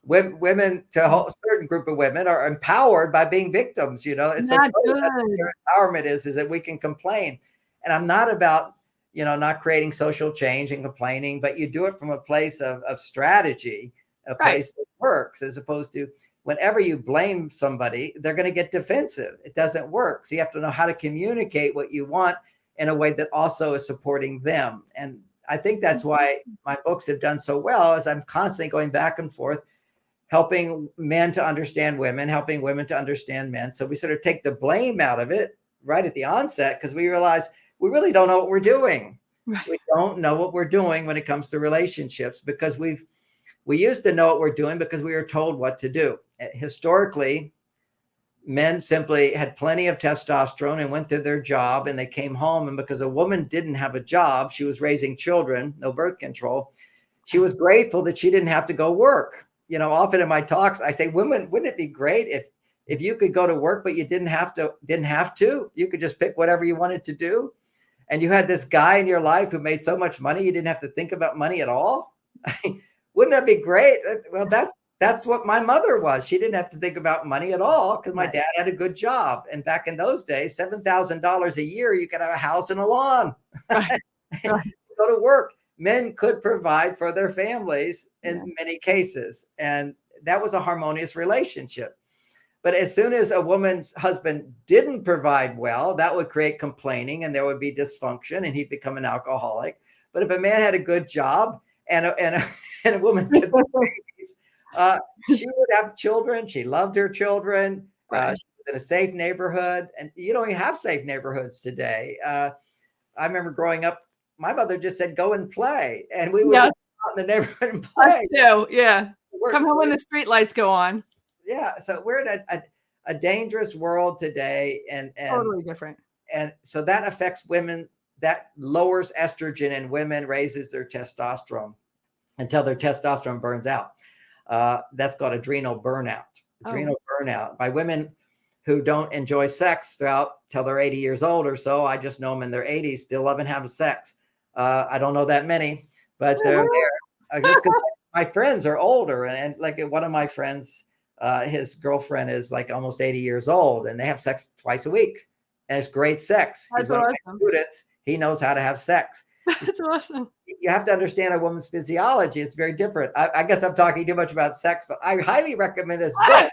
women to a whole certain group of women are empowered by being victims. It's so Not funny. That's what good. their empowerment is that we can complain. And I'm not about, not creating social change and complaining, but you do it from a place of strategy, a Right. place that works, as opposed to whenever you blame somebody, they're going to get defensive. It doesn't work. So you have to know how to communicate what you want in a way that also is supporting them. And I think that's why my books have done so well, is I'm constantly going back and forth, helping men to understand women, helping women to understand men. So we sort of take the blame out of it right at the onset, because we realize we really don't know what we're doing. Right. We don't know what we're doing when it comes to relationships, because we used to know what we're doing because we were told what to do. Historically, men simply had plenty of testosterone and went to their job, and they came home. And because a woman didn't have a job, she was raising children, no birth control. She was grateful that she didn't have to go work. Often in my talks, I say, women, wouldn't it be great if you could go to work, but you didn't have to, you could just pick whatever you wanted to do. And you had this guy in your life who made so much money, you didn't have to think about money at all. Wouldn't that be great? Well, that's what my mother was. She didn't have to think about money at all because my dad had a good job. And back in those days, $7,000 a year, you could have a house and a lawn. Right. Go to work. Men could provide for their families in many cases. And that was a harmonious relationship. But as soon as a woman's husband didn't provide well, that would create complaining, and there would be dysfunction, and he'd become an alcoholic. But if a man had a good job and a woman could babies, she would have children. She loved her children. She was in a safe neighborhood, and you don't even have safe neighborhoods today. I remember growing up, my mother just said, "Go and play," and we would just go out in the neighborhood and play. Us too. Yeah. Come home when the street lights go on. Yeah. So we're in a dangerous world today, and Totally different. And so that affects women. That lowers estrogen in women, raises their testosterone until their testosterone burns out. That's called adrenal burnout. Adrenal burnout by women who don't enjoy sex throughout till they're 80 years old or so. I just know them in their 80s, still loving having sex. I don't know that many, but they're there. Just because my friends are older, and like one of my friends, his girlfriend is like almost 80 years old, and they have sex twice a week, and it's great sex. He's one of my students. He knows how to have sex. That's awesome. You have to understand a woman's physiology. It's very different. I guess I'm talking too much about sex, but I highly recommend this book.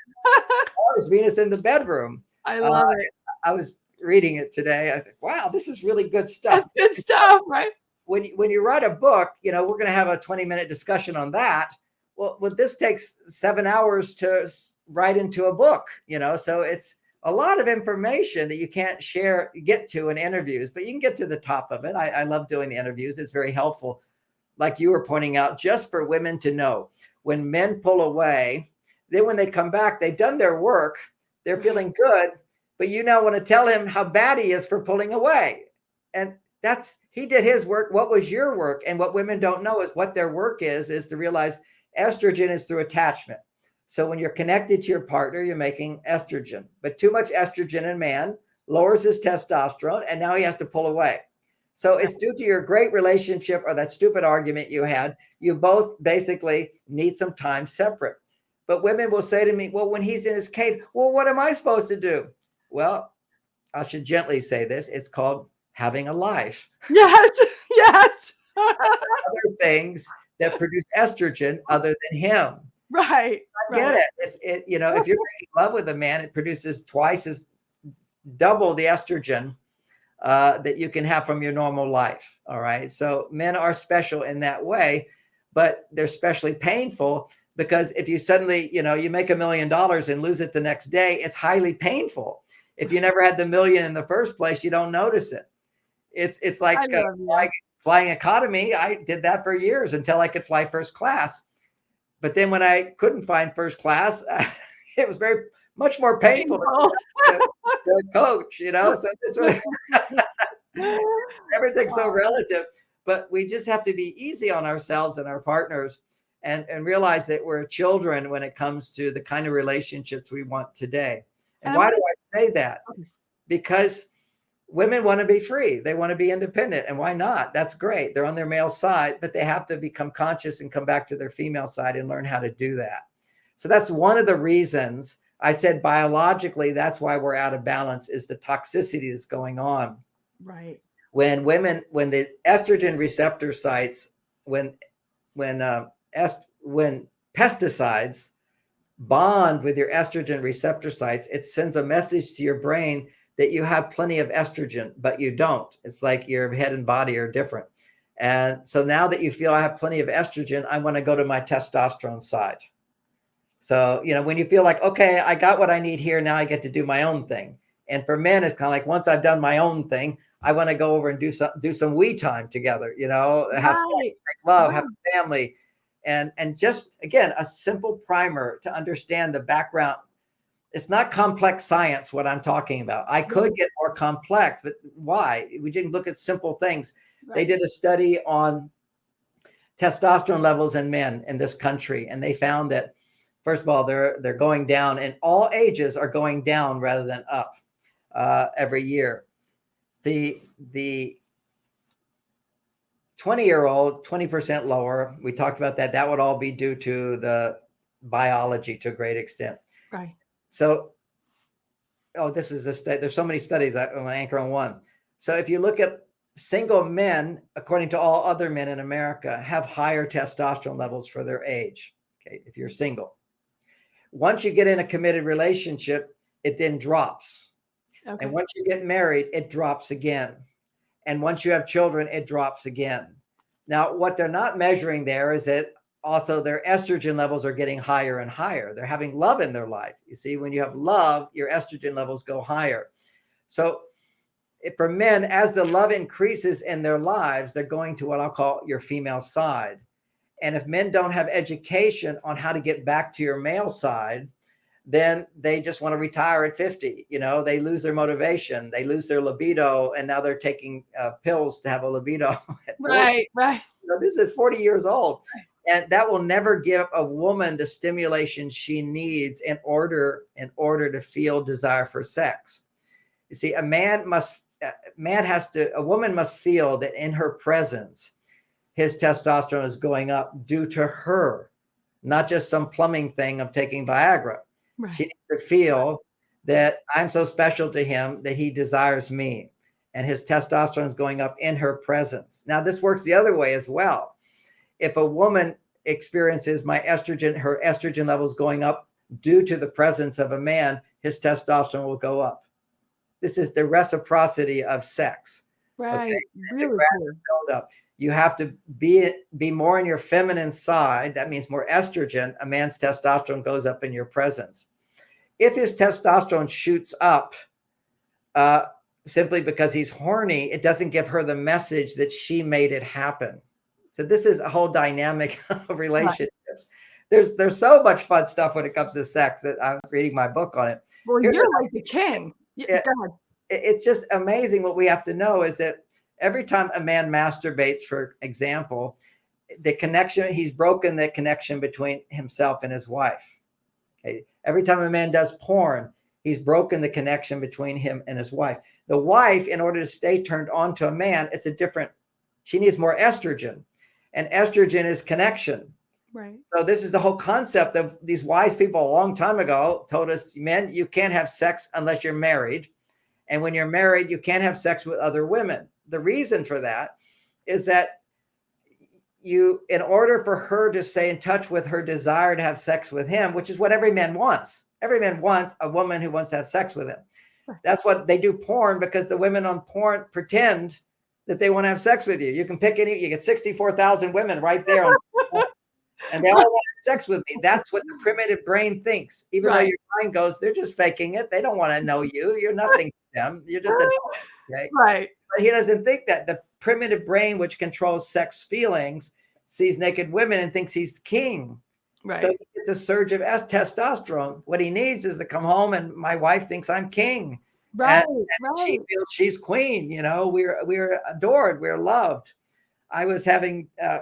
Venus in the Bedroom. I love it. I was reading it today. I said, wow, this is really good stuff. That's good stuff, right? When you write a book, we're going to have a 20-minute discussion on that. Well, this takes 7 hours to write into a book, so it's a lot of information that you can't get to in interviews, but you can get to the top of it. I love doing the interviews. It's very helpful. Like you were pointing out, just for women to know when men pull away, then when they come back, they've done their work, they're feeling good, but you now want to tell him how bad he is for pulling away. And he did his work. What was your work? And what women don't know is what their work is to realize estrogen is through attachment. So when you're connected to your partner, you're making estrogen, but too much estrogen in man lowers his testosterone, and now he has to pull away. So it's due to your great relationship or that stupid argument you had. You both basically need some time separate. But women will say to me, well, when he's in his cave, well, what am I supposed to do? Well, I should gently say this. It's called having a life. Yes. Yes. Other things that produce estrogen other than him. Right. I get it. If you're making love with a man, it produces double the estrogen that you can have from your normal life. All right. So men are special in that way, but they're especially painful because if you suddenly, you make $1 million and lose it the next day, it's highly painful. If you never had the million in the first place, you don't notice it. It's like flying economy. I did that for years until I could fly first class. But then when I couldn't find first class, it was very much more painful to coach, So this was everything's so relative. But we just have to be easy on ourselves and our partners and realize that we're children when it comes to the kind of relationships we want today. And why do I say that? Because women want to be free. They want to be independent. And why not? That's great. They're on their male side, but they have to become conscious and come back to their female side and learn how to do that. So that's one of the reasons I said biologically, that's why we're out of balance, is the toxicity that's going on. Right. When the estrogen receptor sites, when pesticides bond with your estrogen receptor sites, it sends a message to your brain that you have plenty of estrogen, but you don't. It's like your head and body are different. And so now that you feel I have plenty of estrogen, I want to go to my testosterone side. So, when you feel like, okay, I got what I need here, now I get to do my own thing. And for men, it's kind of like, once I've done my own thing, I want to go over and do some we time together, have sex, Right. make love, Right. have a family. And just, again, a simple primer to understand the background. It's not complex science, what I'm talking about. I could get more complex, but why? We didn't look at simple things. Right. They did a study on testosterone levels in men in this country, and they found that, first of all, they're going down, and all ages are going down rather than up every year. The 20-year-old, 20% lower. We talked about that. That would all be due to the biology to a great extent. Right. So, this is there's so many studies that I'm anchor on one. So if you look at single men, according to all other men in America, have higher testosterone levels for their age. Okay, if you're single. Once you get in a committed relationship, it then drops. Okay. And once you get married, it drops again. And once you have children, it drops again. Now, what they're not measuring there is that also their estrogen levels are getting higher and higher. They're having love in their life. You see, when you have love, your estrogen levels go higher. So for men, as the love increases in their lives, they're going to what I'll call your female side. And if men don't have education on how to get back to your male side, then they just want to retire at 50. They lose their motivation, they lose their libido, and now they're taking pills to have a libido at 40. Right. This is 40 years old. And that will never give a woman the stimulation she needs in order to feel desire for sex. You see, a woman must feel that in her presence, his testosterone is going up due to her, not just some plumbing thing of taking Viagra. Right. She needs to feel that I'm so special to him that he desires me, and his testosterone is going up in her presence. Now, this works the other way as well. If a woman experiences her estrogen levels going up due to the presence of a man, his testosterone will go up. This is the reciprocity of sex. Right. Okay? Really build-up. You have to be more in your feminine side. That means more estrogen. A man's testosterone goes up in your presence. If his testosterone shoots up simply because he's horny, it doesn't give her the message that she made it happen. So this is a whole dynamic of relationships. Right. There's so much fun stuff when it comes to sex that I was reading my book on it. Well, you're like the king. Go ahead. It's just amazing. What we have to know is that every time a man masturbates, for example, he's broken the connection between himself and his wife. Okay? Every time a man does porn, he's broken the connection between him and his wife. The wife, in order to stay turned on to a man, she needs more estrogen. And estrogen is connection. Right. So this is the whole concept of these wise people a long time ago told us, men, you can't have sex unless you're married. And when you're married, you can't have sex with other women. The reason for that is that in order for her to stay in touch with her desire to have sex with him, which is what every man wants. Every man wants a woman who wants to have sex with him. That's what they do porn, because the women on porn pretend that they want to have sex with you. You can pick you get 64,000 women right there and they all want to have sex with me. That's what the primitive brain thinks. Even though your mind goes, they're just faking it. They don't want to know you. You're nothing to them. You're just a dog, okay? Right. But he doesn't think that. The primitive brain, which controls sex feelings, sees naked women and thinks he's king. Right. So he gets a surge of testosterone. What he needs is to come home and my wife thinks I'm king. Right. And she feels she's queen. We're adored. We're loved. I was having a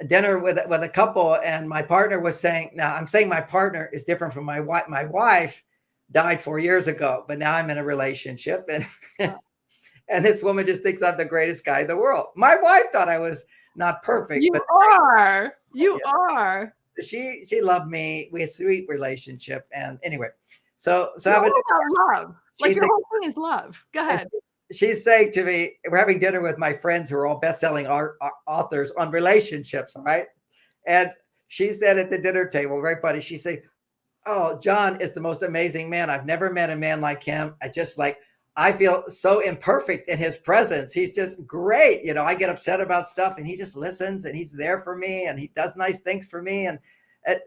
dinner with a couple, and my partner was saying, now I'm saying my partner is different from my wife. My wife died 4 years ago, but now I'm in a relationship, and and this woman just thinks I'm the greatest guy in the world. My wife thought I was not perfect. You are. she loved me. We had a sweet relationship. And anyway, so You're I would, all about love. she Like your thinks, whole thing is love. Go ahead. she's saying to me, we're having dinner with my friends who are all best-selling authors on relationships, all right? And she said at the dinner table, very funny, she said, "Oh, John is the most amazing man. I've never met a man like him. I feel so imperfect in his presence. He's just great. You know, I get upset about stuff and he just listens and he's there for me and he does nice things for me." And,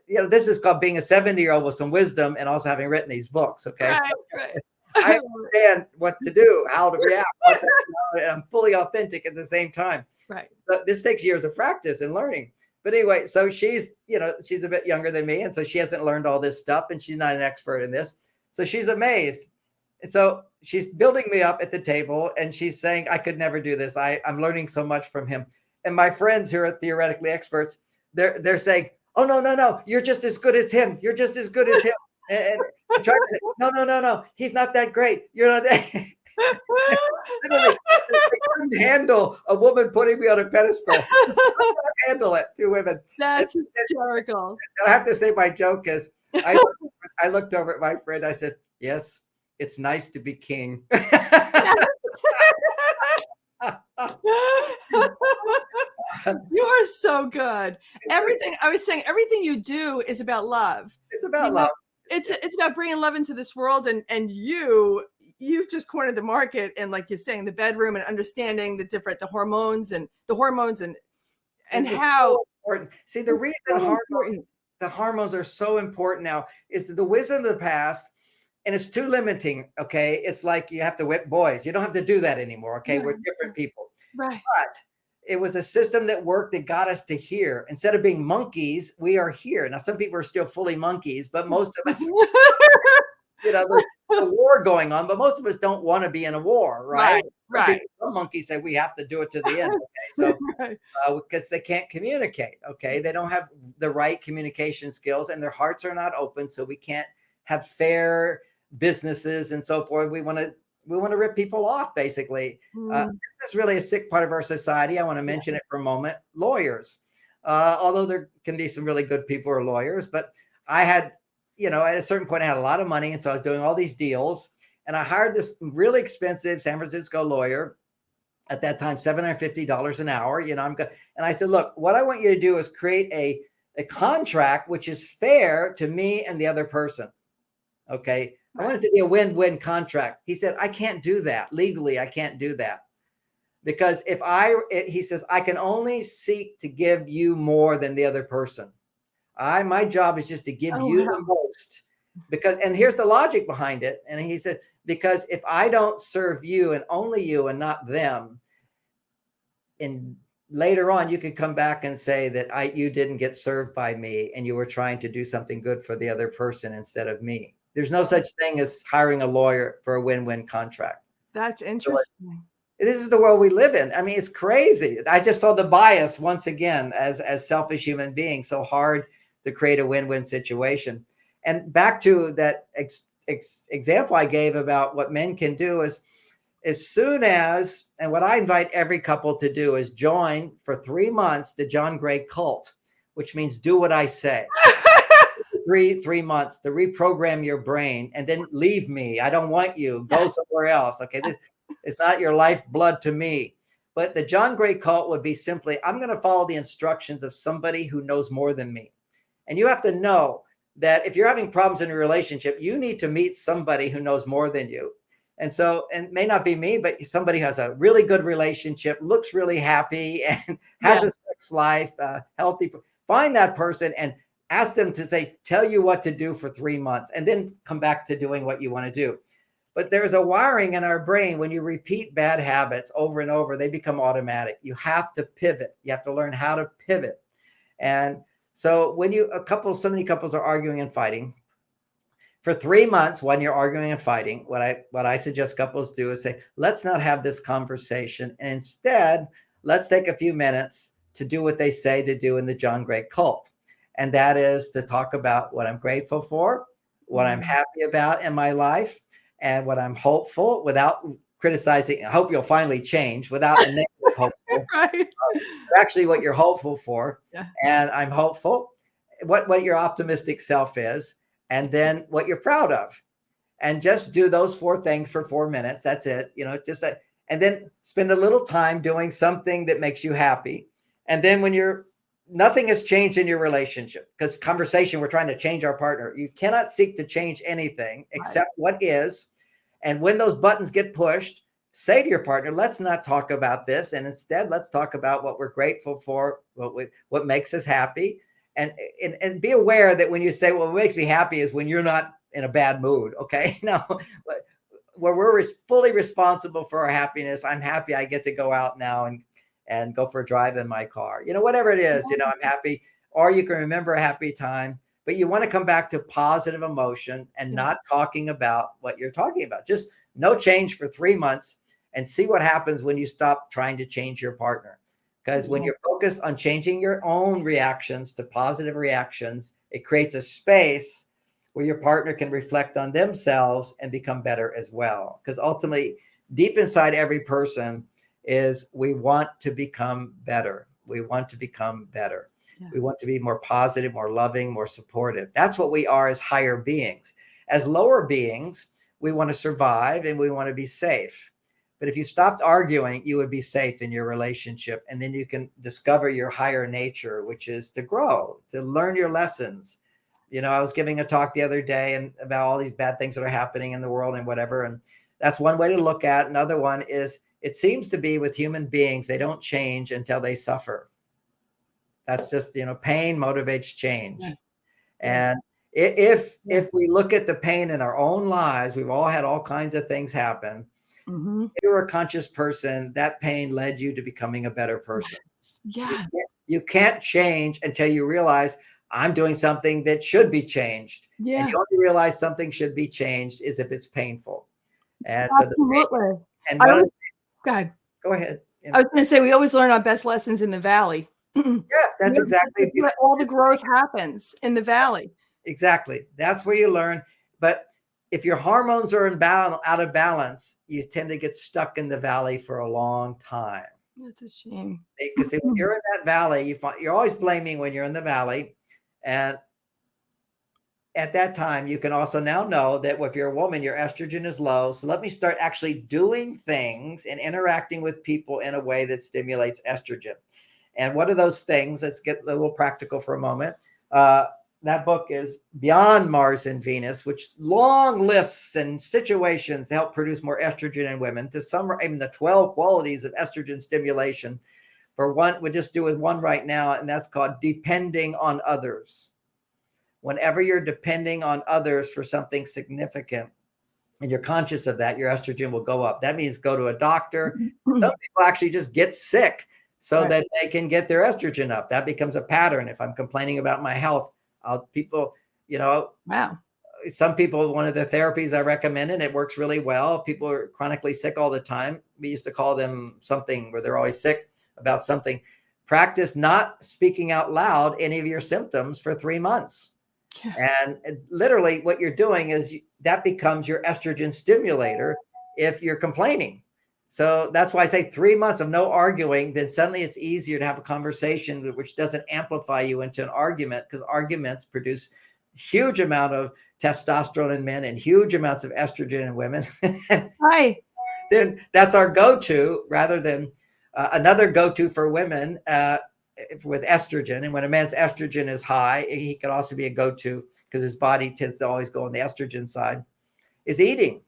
you know, this is called being a 70-year-old with some wisdom and also having written these books. Okay. Right, So right. I understand what to do, how to react, and I'm fully authentic at the same time. Right. But this takes years of practice and learning. But anyway, so she's, you know, she's a bit younger than me. And so she hasn't learned all this stuff and she's not an expert in this. So she's amazed. And so she's building me up at the table and she's saying, I could never do this. I'm learning so much from him. And my friends who are theoretically experts, they're saying, oh, no, you're just as good as him. You're just as good as him. And I'm trying to say, no, he's not that great. You're not that. Literally, they couldn't handle a woman putting me on a pedestal. Handle it, two women. That's hysterical. And I have to say, my joke is, I looked over at my friend. I said, "Yes, it's nice to be king." You are so good. Everything I was saying, everything you do is about love. It's about love. It's about bringing love into this world, and you've just cornered the market, and like you're saying, the bedroom and understanding the hormones and how so important. See, the reason the hormones are so important now is that the wisdom of the past, and it's too limiting. Okay, it's like you have to whip boys. You don't have to do that anymore. Okay, we're different people. Right. But it was a system that worked that got us to here. Instead of being monkeys, we are here. Now, some people are still fully monkeys, but most of us, you know, there's a war going on, but most of us don't want to be in a war, right? Right. Some monkeys say we have to do it to the end. Okay, so because they can't communicate. Okay, they don't have the right communication skills, and their hearts are not open, so we can't have fair businesses and so forth. We want to rip people off, basically. This is really a sick part of our society. I want to mention it for a moment. Lawyers, although there can be some really good people who are lawyers, but I had, you know, at a certain point I had a lot of money. And so I was doing all these deals and I hired this really expensive San Francisco lawyer at that time, $750 an hour. You know, and I said, look, what I want you to do is create a contract which is fair to me and the other person. Okay. I want it to be a win-win contract. He said, I can't do that. Legally, I can't do that. Because he says, I can only seek to give you more than the other person. My job is just to give you the most. And here's the logic behind it. And he said, because if I don't serve you and only you and not them, and later on, you could come back and say that you didn't get served by me and you were trying to do something good for the other person instead of me. There's no such thing as hiring a lawyer for a win-win contract. That's interesting. This is the world we live in. I mean, it's crazy. I just saw the bias once again as selfish human beings, so hard to create a win-win situation. And back to that example I gave about what men can do is, as soon as, and what I invite every couple to do is join for 3 months the John Gray cult, which means do what I say. 3 months to reprogram your brain and then leave me. I don't want you. Go somewhere else. Okay. It's not your lifeblood to me. But the John Gray cult would be simply, I'm going to follow the instructions of somebody who knows more than me. And you have to know that if you're having problems in a relationship, you need to meet somebody who knows more than you. And so, and it may not be me, but somebody who has a really good relationship, looks really happy and has a sex life, healthy. Find that person and ask them to tell you what to do for 3 months and then come back to doing what you want to do. But there's a wiring in our brain. When you repeat bad habits over and over, they become automatic. You have to pivot. You have to learn how to pivot. And so when so many couples are arguing and fighting for 3 months, when you're arguing and fighting, what I suggest couples do is say, let's not have this conversation. And instead, let's take a few minutes to do what they say to do in the John Gray cult. And that is to talk about what I'm grateful for, what I'm happy about in my life, and what I'm hopeful, without criticizing. I hope you'll finally change, without a negative hopeful. Right. Actually what you're hopeful for. Yeah. And I'm hopeful. what your optimistic self is, and then what you're proud of. And just do those 4 things for 4 minutes. That's it. Just that. And then spend a little time doing something that makes you happy. And then when nothing has changed in your relationship, because conversation, we're trying to change our partner. You cannot seek to change anything except what is. And when those buttons get pushed, say to your partner, let's not talk about this. And instead, let's talk about what we're grateful for, what makes us happy. And be aware that when you say, well, what makes me happy is when you're not in a bad mood. Okay. Now, where we're fully responsible for our happiness, I'm happy I get to go out now and go for a drive in my car, whatever it is, I'm happy. Or you can remember a happy time, but you want to come back to positive emotion and not talking about what you're talking about. Just no change for 3 months and see what happens when you stop trying to change your partner. Because when you're focused on changing your own reactions to positive reactions, it creates a space where your partner can reflect on themselves and become better as well. Because ultimately, deep inside every person is we want to become better. We want to become better. Yeah. We want to be more positive, more loving, more supportive. That's what we are as higher beings. As lower beings, we want to survive and we want to be safe. But if you stopped arguing, you would be safe in your relationship. And then you can discover your higher nature, which is to grow, to learn your lessons. I was giving a talk the other day and about all these bad things that are happening in the world and whatever. And that's one way to look at. Another one is it seems to be with human beings, they don't change until they suffer. That's just, pain motivates change. Yeah. And if we look at the pain in our own lives, we've all had all kinds of things happen. Mm-hmm. If you're a conscious person, that pain led you to becoming a better person. Yeah. You can't change until you realize I'm doing something that should be changed. Yeah. And you only realize something should be changed is if it's painful. And absolutely. So go ahead. I was going to say, we always learn our best lessons in the valley. Yes, that's exactly. All the growth happens in the valley. Exactly. That's where you learn. But if your hormones are out of balance, you tend to get stuck in the valley for a long time. That's a shame. Because when you're in that valley, you're always blaming when you're in the valley. And at that time, you can also now know that if you're a woman, your estrogen is low. So let me start actually doing things and interacting with people in a way that stimulates estrogen. And what are those things? Let's get a little practical for a moment. That book is Beyond Mars and Venus, which long lists and situations to help produce more estrogen in women. To some, even the 12 qualities of estrogen stimulation. For one, we'll just do with one right now, and that's called depending on others. Whenever you're depending on others for something significant, and you're conscious of that, your estrogen will go up. That means go to a doctor. Some people actually just get sick so that they can get their estrogen up. That becomes a pattern. If I'm complaining about my health, people, wow. Some people, one of the therapies I recommend, and it works really well. People are chronically sick all the time. We used to call them something where they're always sick about something. Practice not speaking out loud any of your symptoms for 3 months. Yeah. And literally what you're doing is that becomes your estrogen stimulator if you're complaining. So that's why I say 3 months of no arguing, then suddenly it's easier to have a conversation which doesn't amplify you into an argument, because arguments produce huge amount of testosterone in men and huge amounts of estrogen in women. Right. Then that's our go-to rather than another go-to for women with estrogen. And when a man's estrogen is high, he can also be a go-to because his body tends to always go on the estrogen side, is eating.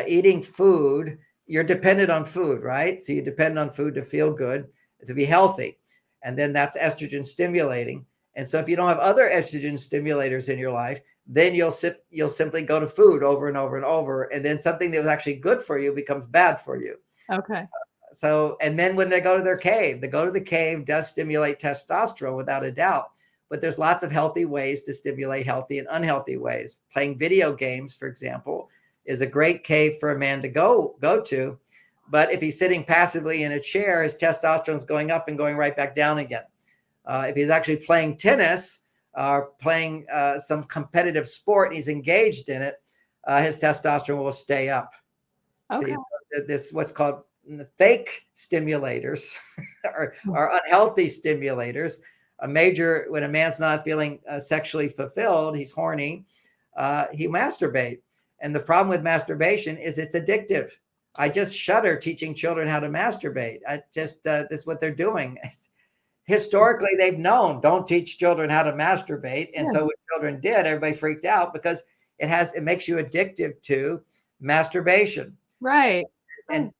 Eating food. You're dependent on food, right? So you depend on food to feel good, to be healthy. And then that's estrogen stimulating. And so if you don't have other estrogen stimulators in your life, then you'll simply go to food over and over and over. And then something that was actually good for you becomes bad for you. Okay. So, and men, when they go to their cave, the cave does stimulate testosterone without a doubt. But there's lots of healthy ways to stimulate healthy and unhealthy ways. Playing video games, for example, is a great cave for a man to go to. But if he's sitting passively in a chair, his testosterone is going up and going right back down again. If he's actually playing tennis or playing some competitive sport and he's engaged in it, his testosterone will stay up. Okay. So this what's called fake stimulators or unhealthy stimulators when a man's not feeling sexually fulfilled, he's horny, he masturbate. And the problem with masturbation is it's addictive. I just shudder teaching children how to masturbate. This is what they're doing. Historically, they've known, don't teach children how to masturbate. And so when children did, everybody freaked out because it makes you addictive to masturbation. Right. And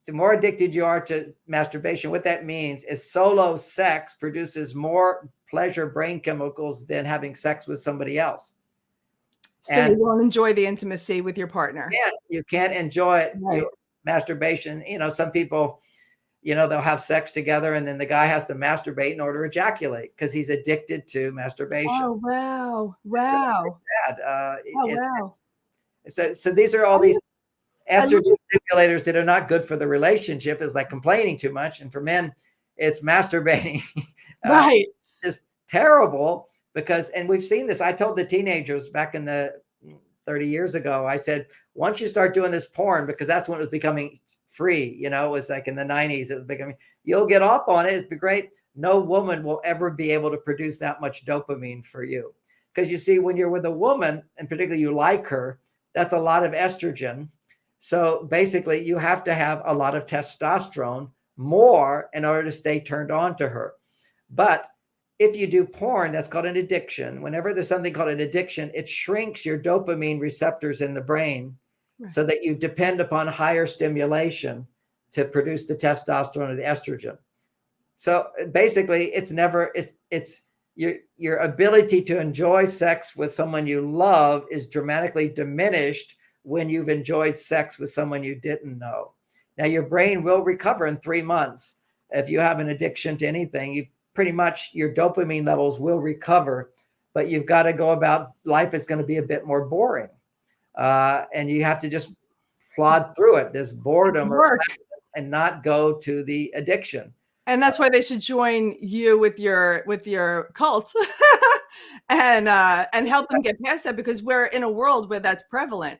the more addicted you are to masturbation, what that means is solo sex produces more pleasure brain chemicals than having sex with somebody else. So you won't enjoy the intimacy with your partner. Yeah, you can't enjoy it. Right. Masturbation, some people, they'll have sex together and then the guy has to masturbate in order to ejaculate because he's addicted to masturbation. Oh, wow. Wow. Really bad. Wow. So these are all these estrogen stimulators that are not good for the relationship. Is like complaining too much. And for men, it's masturbating. Right. Just terrible because, and we've seen this. I told the teenagers back in the 30 years ago, I said, once you start doing this porn, because that's when it was becoming free, it was like in the 90s, it was becoming, you'll get off on it. It'd be great. No woman will ever be able to produce that much dopamine for you. Because you see, when you're with a woman, and particularly you like her, that's a lot of estrogen. So basically you have to have a lot of testosterone more in order to stay turned on to her. But if you do porn, that's called an addiction. Whenever there's something called an addiction, it shrinks your dopamine receptors in the brain so that you depend upon higher stimulation to produce the testosterone or the estrogen. So basically it's your ability to enjoy sex with someone you love is dramatically diminished when you've enjoyed sex with someone you didn't know. Now your brain will recover in 3 months. If you have an addiction to anything, pretty much your dopamine levels will recover, but you've got to go about life is going to be a bit more boring. And you have to just plod through it, this boredom and not go to the addiction. And that's why they should join you with your cult and help them get past that, because we're in a world where that's prevalent.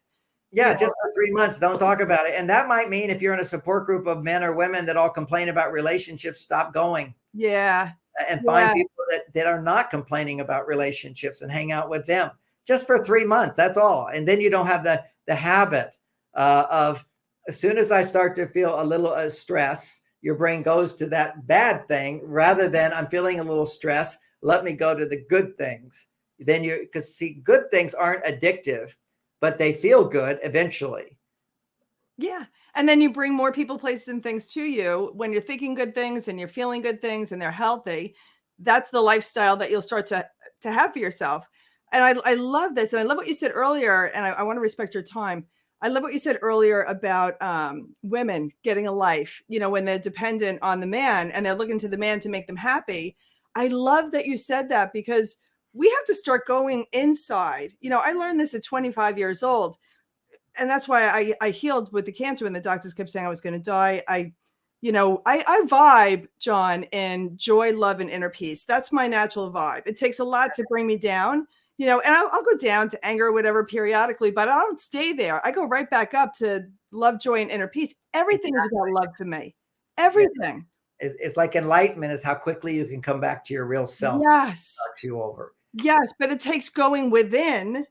Yeah, just for 3 months, don't talk about it. And that might mean if you're in a support group of men or women that all complain about relationships, stop going. Yeah. And find people that are not complaining about relationships and hang out with them just for 3 months. That's all. And then you don't have the habit of, as soon as I start to feel a little stress, your brain goes to that bad thing rather than I'm feeling a little stress. Let me go to the good things. Then because see, good things aren't addictive, but they feel good eventually. Yeah. And then you bring more people, places, and things to you when you're thinking good things and you're feeling good things and they're healthy. That's the lifestyle that you'll start to have for yourself. And I love this. And I love what you said earlier. And I want to respect your time. I love what you said earlier about women getting a life, when they're dependent on the man and they're looking to the man to make them happy. I love that you said that, because we have to start going inside. I learned this at 25 years old. And that's why I healed with the cancer when the doctors kept saying I was going to die. I vibe, John, in joy, love, and inner peace. That's my natural vibe. It takes a lot to bring me down, and I'll go down to anger or whatever periodically, but I don't stay there. I go right back up to love, joy, and inner peace. Everything is about love for me. Everything. It's like enlightenment is how quickly you can come back to your real self. Yes. Start you over. Yes, but it takes going within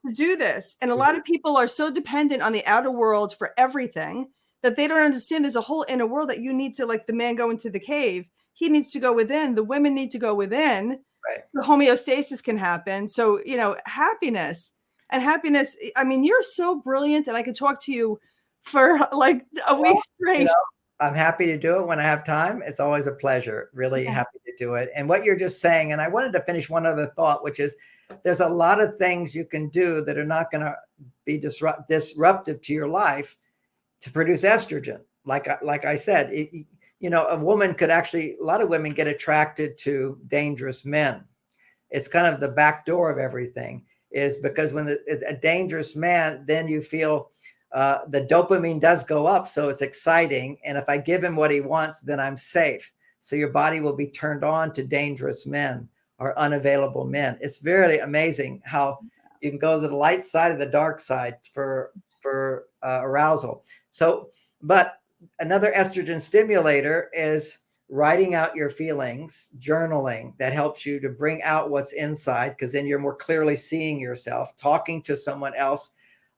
to do this. And a lot of people are so dependent on the outer world for everything that they don't understand there's a whole inner world that you need to, like the man go into the cave. He needs to go within. The women need to go within. Right. The homeostasis can happen. So, happiness. I mean, you're so brilliant, and I could talk to you for like a week straight. I'm happy to do it when I have time. It's always a pleasure. Really happy to do it. And what you're just saying, and I wanted to finish one other thought, which is there's a lot of things you can do that are not going to be disruptive to your life to produce estrogen. Like I said, a woman could actually, a lot of women get attracted to dangerous men. It's kind of the back door of everything, is because when a dangerous man, then you feel the dopamine does go up. So it's exciting. And if I give him what he wants, then I'm safe. So your body will be turned on to dangerous men or unavailable men. It's very amazing how you can go to the light side of the dark side for arousal. So, but another estrogen stimulator is writing out your feelings, journaling that helps you to bring out what's inside, because then you're more clearly seeing yourself, talking to someone else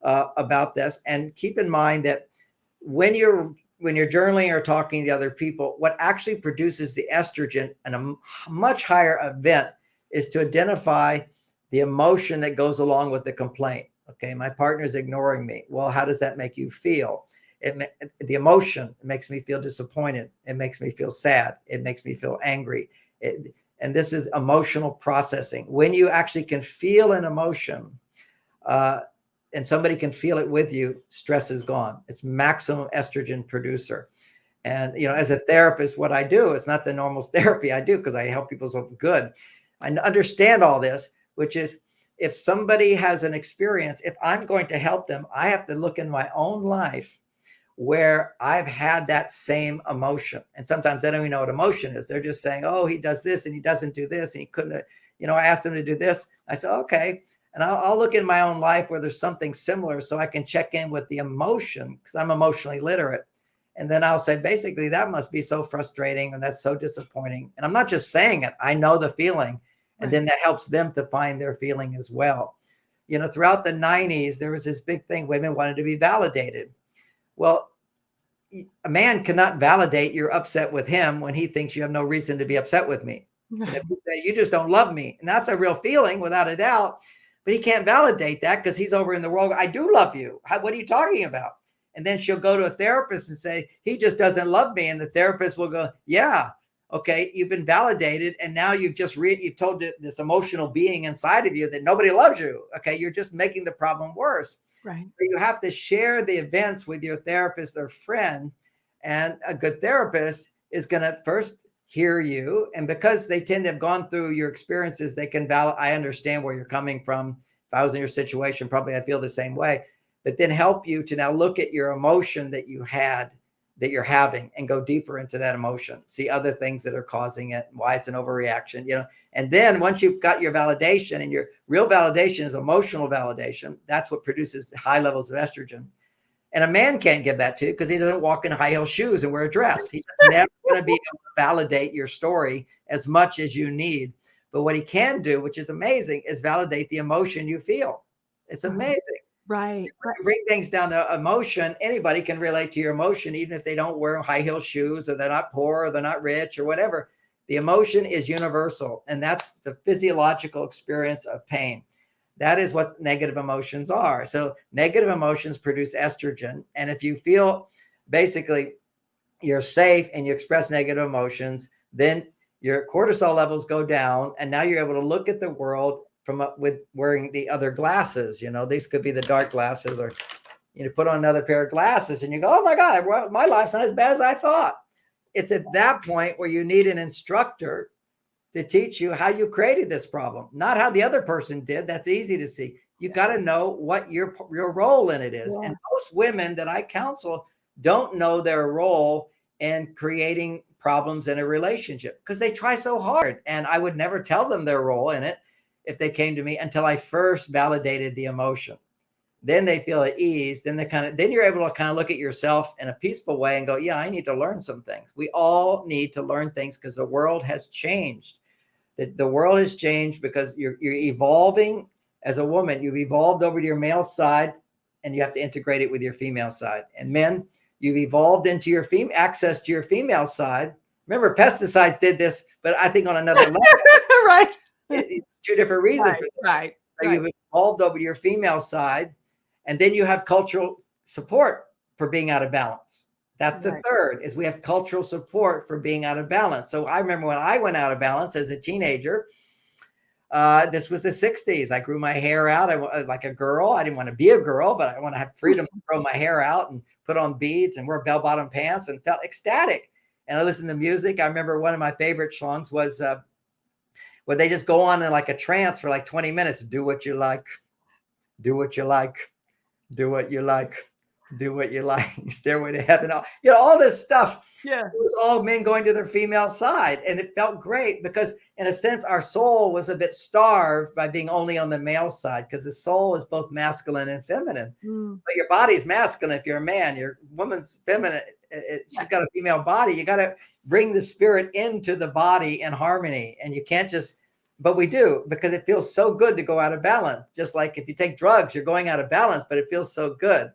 about this. And keep in mind that when you're journaling or talking to other people, what actually produces the estrogen and a much higher event is to identify the emotion that goes along with the complaint. Okay, my partner's ignoring me. Well, how does that make you feel? The emotion makes me feel disappointed. It makes me feel sad. It makes me feel angry. And this is emotional processing. When you actually can feel an emotion, and somebody can feel it with you, stress is gone. It's maximum estrogen producer. And, as a therapist, what I do, it's not the normal therapy I do because I help people so good. I understand all this, which is if somebody has an experience, if I'm going to help them, I have to look in my own life where I've had that same emotion. And sometimes they don't even know what emotion is. They're just saying, oh, he does this and he doesn't do this. And he couldn't, I asked him to do this. I said, okay. And I'll look in my own life where there's something similar so I can check in with the emotion because I'm emotionally literate. And then I'll say, basically, that must be so frustrating and that's so disappointing. And I'm not just saying it. I know the feeling. And then that helps them to find their feeling as well. Throughout the 90s, there was this big thing. Women wanted to be validated. Well, a man cannot validate you're upset with him when he thinks you have no reason to be upset with me. And if you say, you just don't love me. And that's a real feeling without a doubt. But he can't validate that because he's over in the world. I do love you. What are you talking about? And then she'll go to a therapist and say, he just doesn't love me. And the therapist will go, yeah, okay, you've been validated. And now you've just you've told this emotional being inside of you that nobody loves you. Okay, you're just making the problem worse. Right. So you have to share the events with your therapist or friend. And a good therapist is going to first hear you. And because they tend to have gone through your experiences, they can I understand where you're coming from. If I was in your situation, probably I'd feel the same way. But then help you to now look at your emotion that you had, that you're having, and go deeper into that emotion. See other things that are causing it, why it's an overreaction, And then once you've got your validation, and your real validation is emotional validation, that's what produces high levels of estrogen. And a man can't give that to you because he doesn't walk in high heel shoes and wear a dress. He's just never going to be able to validate your story as much as you need. But what he can do, which is amazing, is validate the emotion you feel. It's amazing. Right. When you bring things down to emotion, anybody can relate to your emotion, even if they don't wear high heel shoes, or they're not poor, or they're not rich, or whatever. The emotion is universal, and that's the physiological experience of pain. That is what negative emotions are. So negative emotions produce estrogen. And if you feel basically you're safe and you express negative emotions, then your cortisol levels go down. And now you're able to look at the world with wearing the other glasses. These could be the dark glasses, or put on another pair of glasses and you go, oh my God, my life's not as bad as I thought. It's at that point where you need an instructor to teach you how you created this problem, not how the other person did. That's easy to see. You got to know what your role in it is. Yeah. And most women that I counsel don't know their role in creating problems in a relationship because they try so hard. And I would never tell them their role in it if they came to me until I first validated the emotion. Then they feel at ease. Then you're able to kind of look at yourself in a peaceful way and go, yeah, I need to learn some things. We all need to learn things because the world has changed. The world has changed because you're evolving as a woman. You've evolved over to your male side, and you have to integrate it with your female side. And men, you've evolved into your access to your female side. Remember, pesticides did this, but I think on another level. Right. It's two different reasons for this. Right. So you've evolved over to your female side, and then you have cultural support for being out of balance. That's the third, is we have cultural support for being out of balance. So I remember when I went out of balance as a teenager, this was the 60s. I grew my hair out like a girl. I didn't want to be a girl, but I want to have freedom to grow my hair out and put on beads and wear bell-bottom pants and felt ecstatic. And I listened to music. I remember one of my favorite songs was where they just go on in like a trance for like 20 minutes. Do what you like. Do what you like. Do what you like. do what you like, stairway to heaven, all this stuff. Yeah. It was all men going to their female side. And it felt great because in a sense, our soul was a bit starved by being only on the male side, because the soul is both masculine and feminine. But your body's masculine if you're a man, your woman's feminine. She's got a female body. You got to bring the spirit into the body in harmony. And you can't just, but we do, because it feels so good to go out of balance. Just like if you take drugs, you're going out of balance, but it feels so good.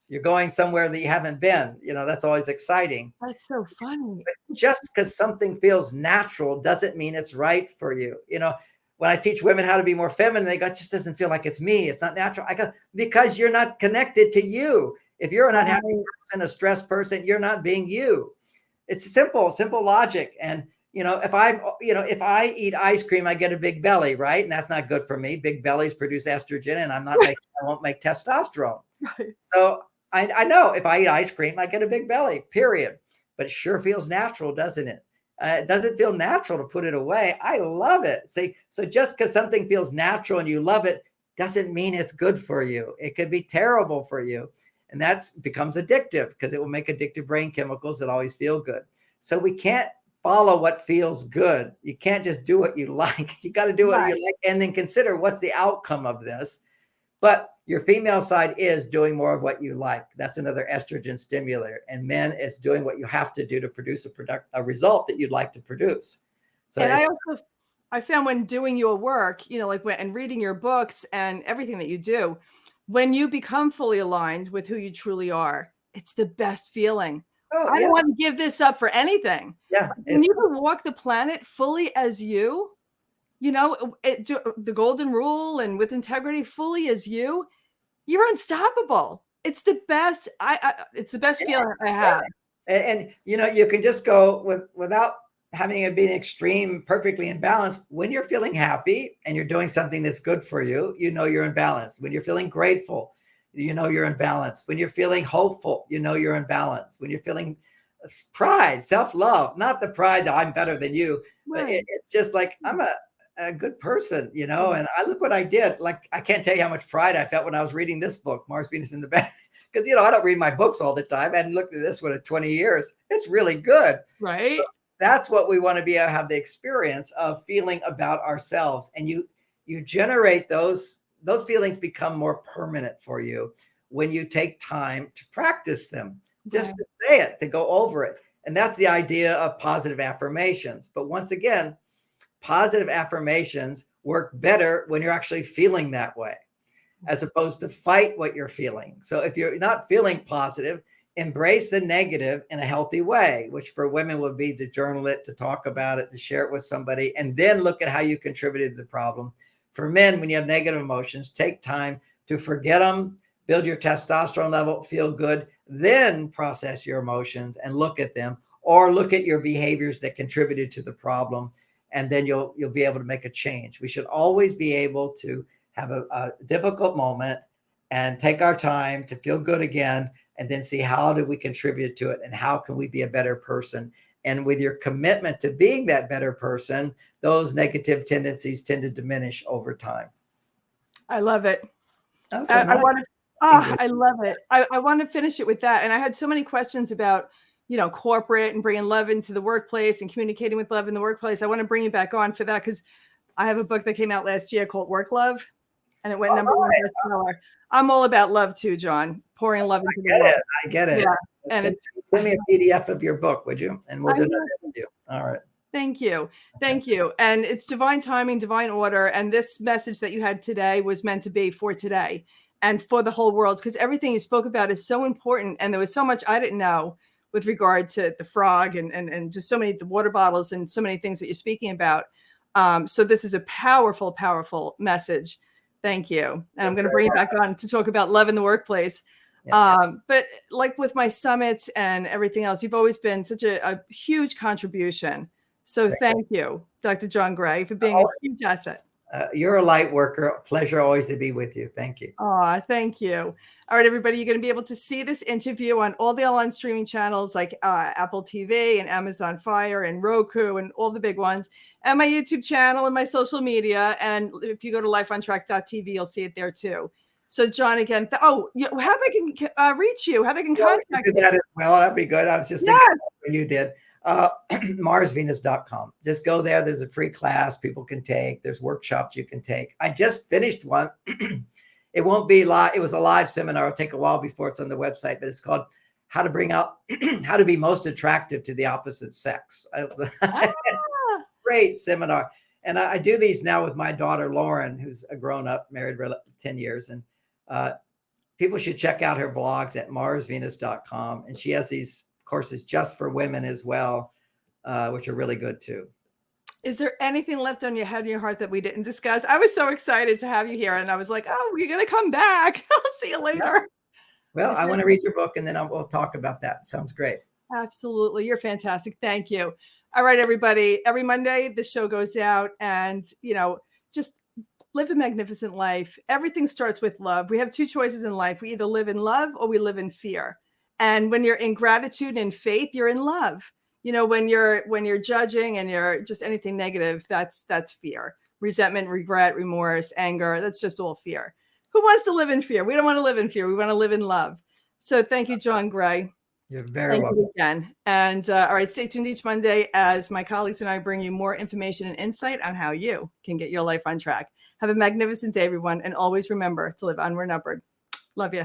You're going somewhere that you haven't been, that's always exciting. That's so funny. But just because something feels natural doesn't mean it's right for you. When I teach women how to be more feminine, they go, it just doesn't feel like it's me. It's not natural. I go, because you're not connected to you. If you're an unhappy person, a stressed person, you're not being you. It's simple logic. And, if I eat ice cream, I get a big belly, right? And that's not good for me. Big bellies produce estrogen, and I won't make testosterone. Right. So I know if I eat ice cream, I get a big belly, period. But it sure feels natural, doesn't it? It doesn't feel natural to put it away. I love it. See, so just because something feels natural and you love it doesn't mean it's good for you. It could be terrible for you. And that becomes addictive, because it will make addictive brain chemicals that always feel good. So we can't follow what feels good. You can't just do what you like. You got to do what you like, and then consider what's the outcome of this. But your female side is doing more of what you like. That's another estrogen stimulator. And men, it's doing what you have to do to produce a result that you'd like to produce. So, and I found when doing your work, and reading your books and everything that you do, when you become fully aligned with who you truly are, it's the best feeling. I don't want to give this up for anything. Yeah. When you can walk the planet fully as you, the golden rule, and with integrity, fully as you, you're unstoppable. It's the best. It's the best feeling I have. And you can just go without having it being extreme, perfectly in balance. When you're feeling happy and you're doing something that's good for you, you're in balance. When you're feeling grateful, you're in balance. When you're feeling hopeful, you're in balance. When you're feeling pride, self-love, not the pride that I'm better than you, but it's just like, I'm a good person, and I look what I did. Like, I can't tell you how much pride I felt when I was reading this book, Mars, Venus in the Bed, because, I don't read my books all the time. I hadn't looked at this one in 20 years. It's really good. Right. So that's what we want to be able to have the experience of feeling about ourselves. And you generate those feelings become more permanent for you when you take time to practice them, just to say it, to go over it. And that's the idea of positive affirmations. But once again, positive affirmations work better when you're actually feeling that way, as opposed to fight what you're feeling. So if you're not feeling positive, embrace the negative in a healthy way, which for women would be to journal it, to talk about it, to share it with somebody, and then look at how you contributed to the problem. For men, when you have negative emotions, take time to forget them, build your testosterone level, feel good, then process your emotions and look at them, or look at your behaviors that contributed to the problem. And then you'll be able to make a change. We should always be able to have a difficult moment and take our time to feel good again, and then see how do we contribute to it and how can we be a better person. And with your commitment to being that better person, those negative tendencies tend to diminish over time. I love it. I love it. I want to finish it with that. And I had so many questions about, corporate and bringing love into the workplace and communicating with love in the workplace. I want to bring you back on for that, because I have a book that came out last year called Work Love, and it went number one bestseller. I'm all about love too, John. Pouring love into the world. I get it. Yeah. And send me a PDF of your book, would you? And we'll do that with you. All right. Thank you. Thank you. And it's divine timing, divine order. And this message that you had today was meant to be for today and for the whole world, because everything you spoke about is so important. And there was so much I didn't know with regard to the frog and just so many, the water bottles and so many things that you're speaking about. So this is a powerful, powerful message. Thank you. And I'm going to bring you back on to talk about love in the workplace. But like with my summits and everything else, you've always been such a huge contribution. So thank you, Dr. John Gray, for being a huge asset. You're a light worker. Pleasure always to be with you. Thank you. Oh, thank you. All right, everybody, you're going to be able to see this interview on all the online streaming channels like Apple TV and Amazon Fire and Roku and all the big ones, and my YouTube channel and my social media. And if you go to lifeontrack.tv, you'll see it there too. So John, again, how they can reach you, how they can Well, we contact can do you. that as well. That'd be good. I was just thinking Yeah. what you did. MarsVenus.com. Just go there. There's a free class people can take. There's workshops you can take. I just finished one. It won't be live. It was a live seminar. It'll take a while before it's on the website, but it's called How to Bring Out, How to Be Most Attractive to the Opposite Sex. Ah, Great seminar. And I do these now with my daughter, Lauren, who's a grown up, married 10 years. And people should check out her blogs at marsvenus.com. And she has these courses just for women as well, which are really good too. is there anything left on your head and your heart that we didn't discuss? I was so excited to have you here, and I was like, oh, you're going to come back. I'll see you later. Yeah. Well, I want to read your book, and then we'll talk about that. Sounds great. Absolutely. You're fantastic. Thank you. All right, everybody. Every Monday, the show goes out, and, just live a magnificent life. Everything starts with love. We have two choices in life. We either live in love or we live in fear. And when you're in gratitude and faith, you're in love. When you're judging and you're just anything negative, that's fear. Resentment, regret, remorse, anger, that's just all fear. Who wants to live in fear? We don't want to live in fear. We want to live in love. So thank you, John Gray. You're very welcome. Thank you again. And all right, stay tuned each Monday as my colleagues and I bring you more information and insight on how you can get your life on track. Have a magnificent day, everyone. And always remember to live onward and upward. Love you.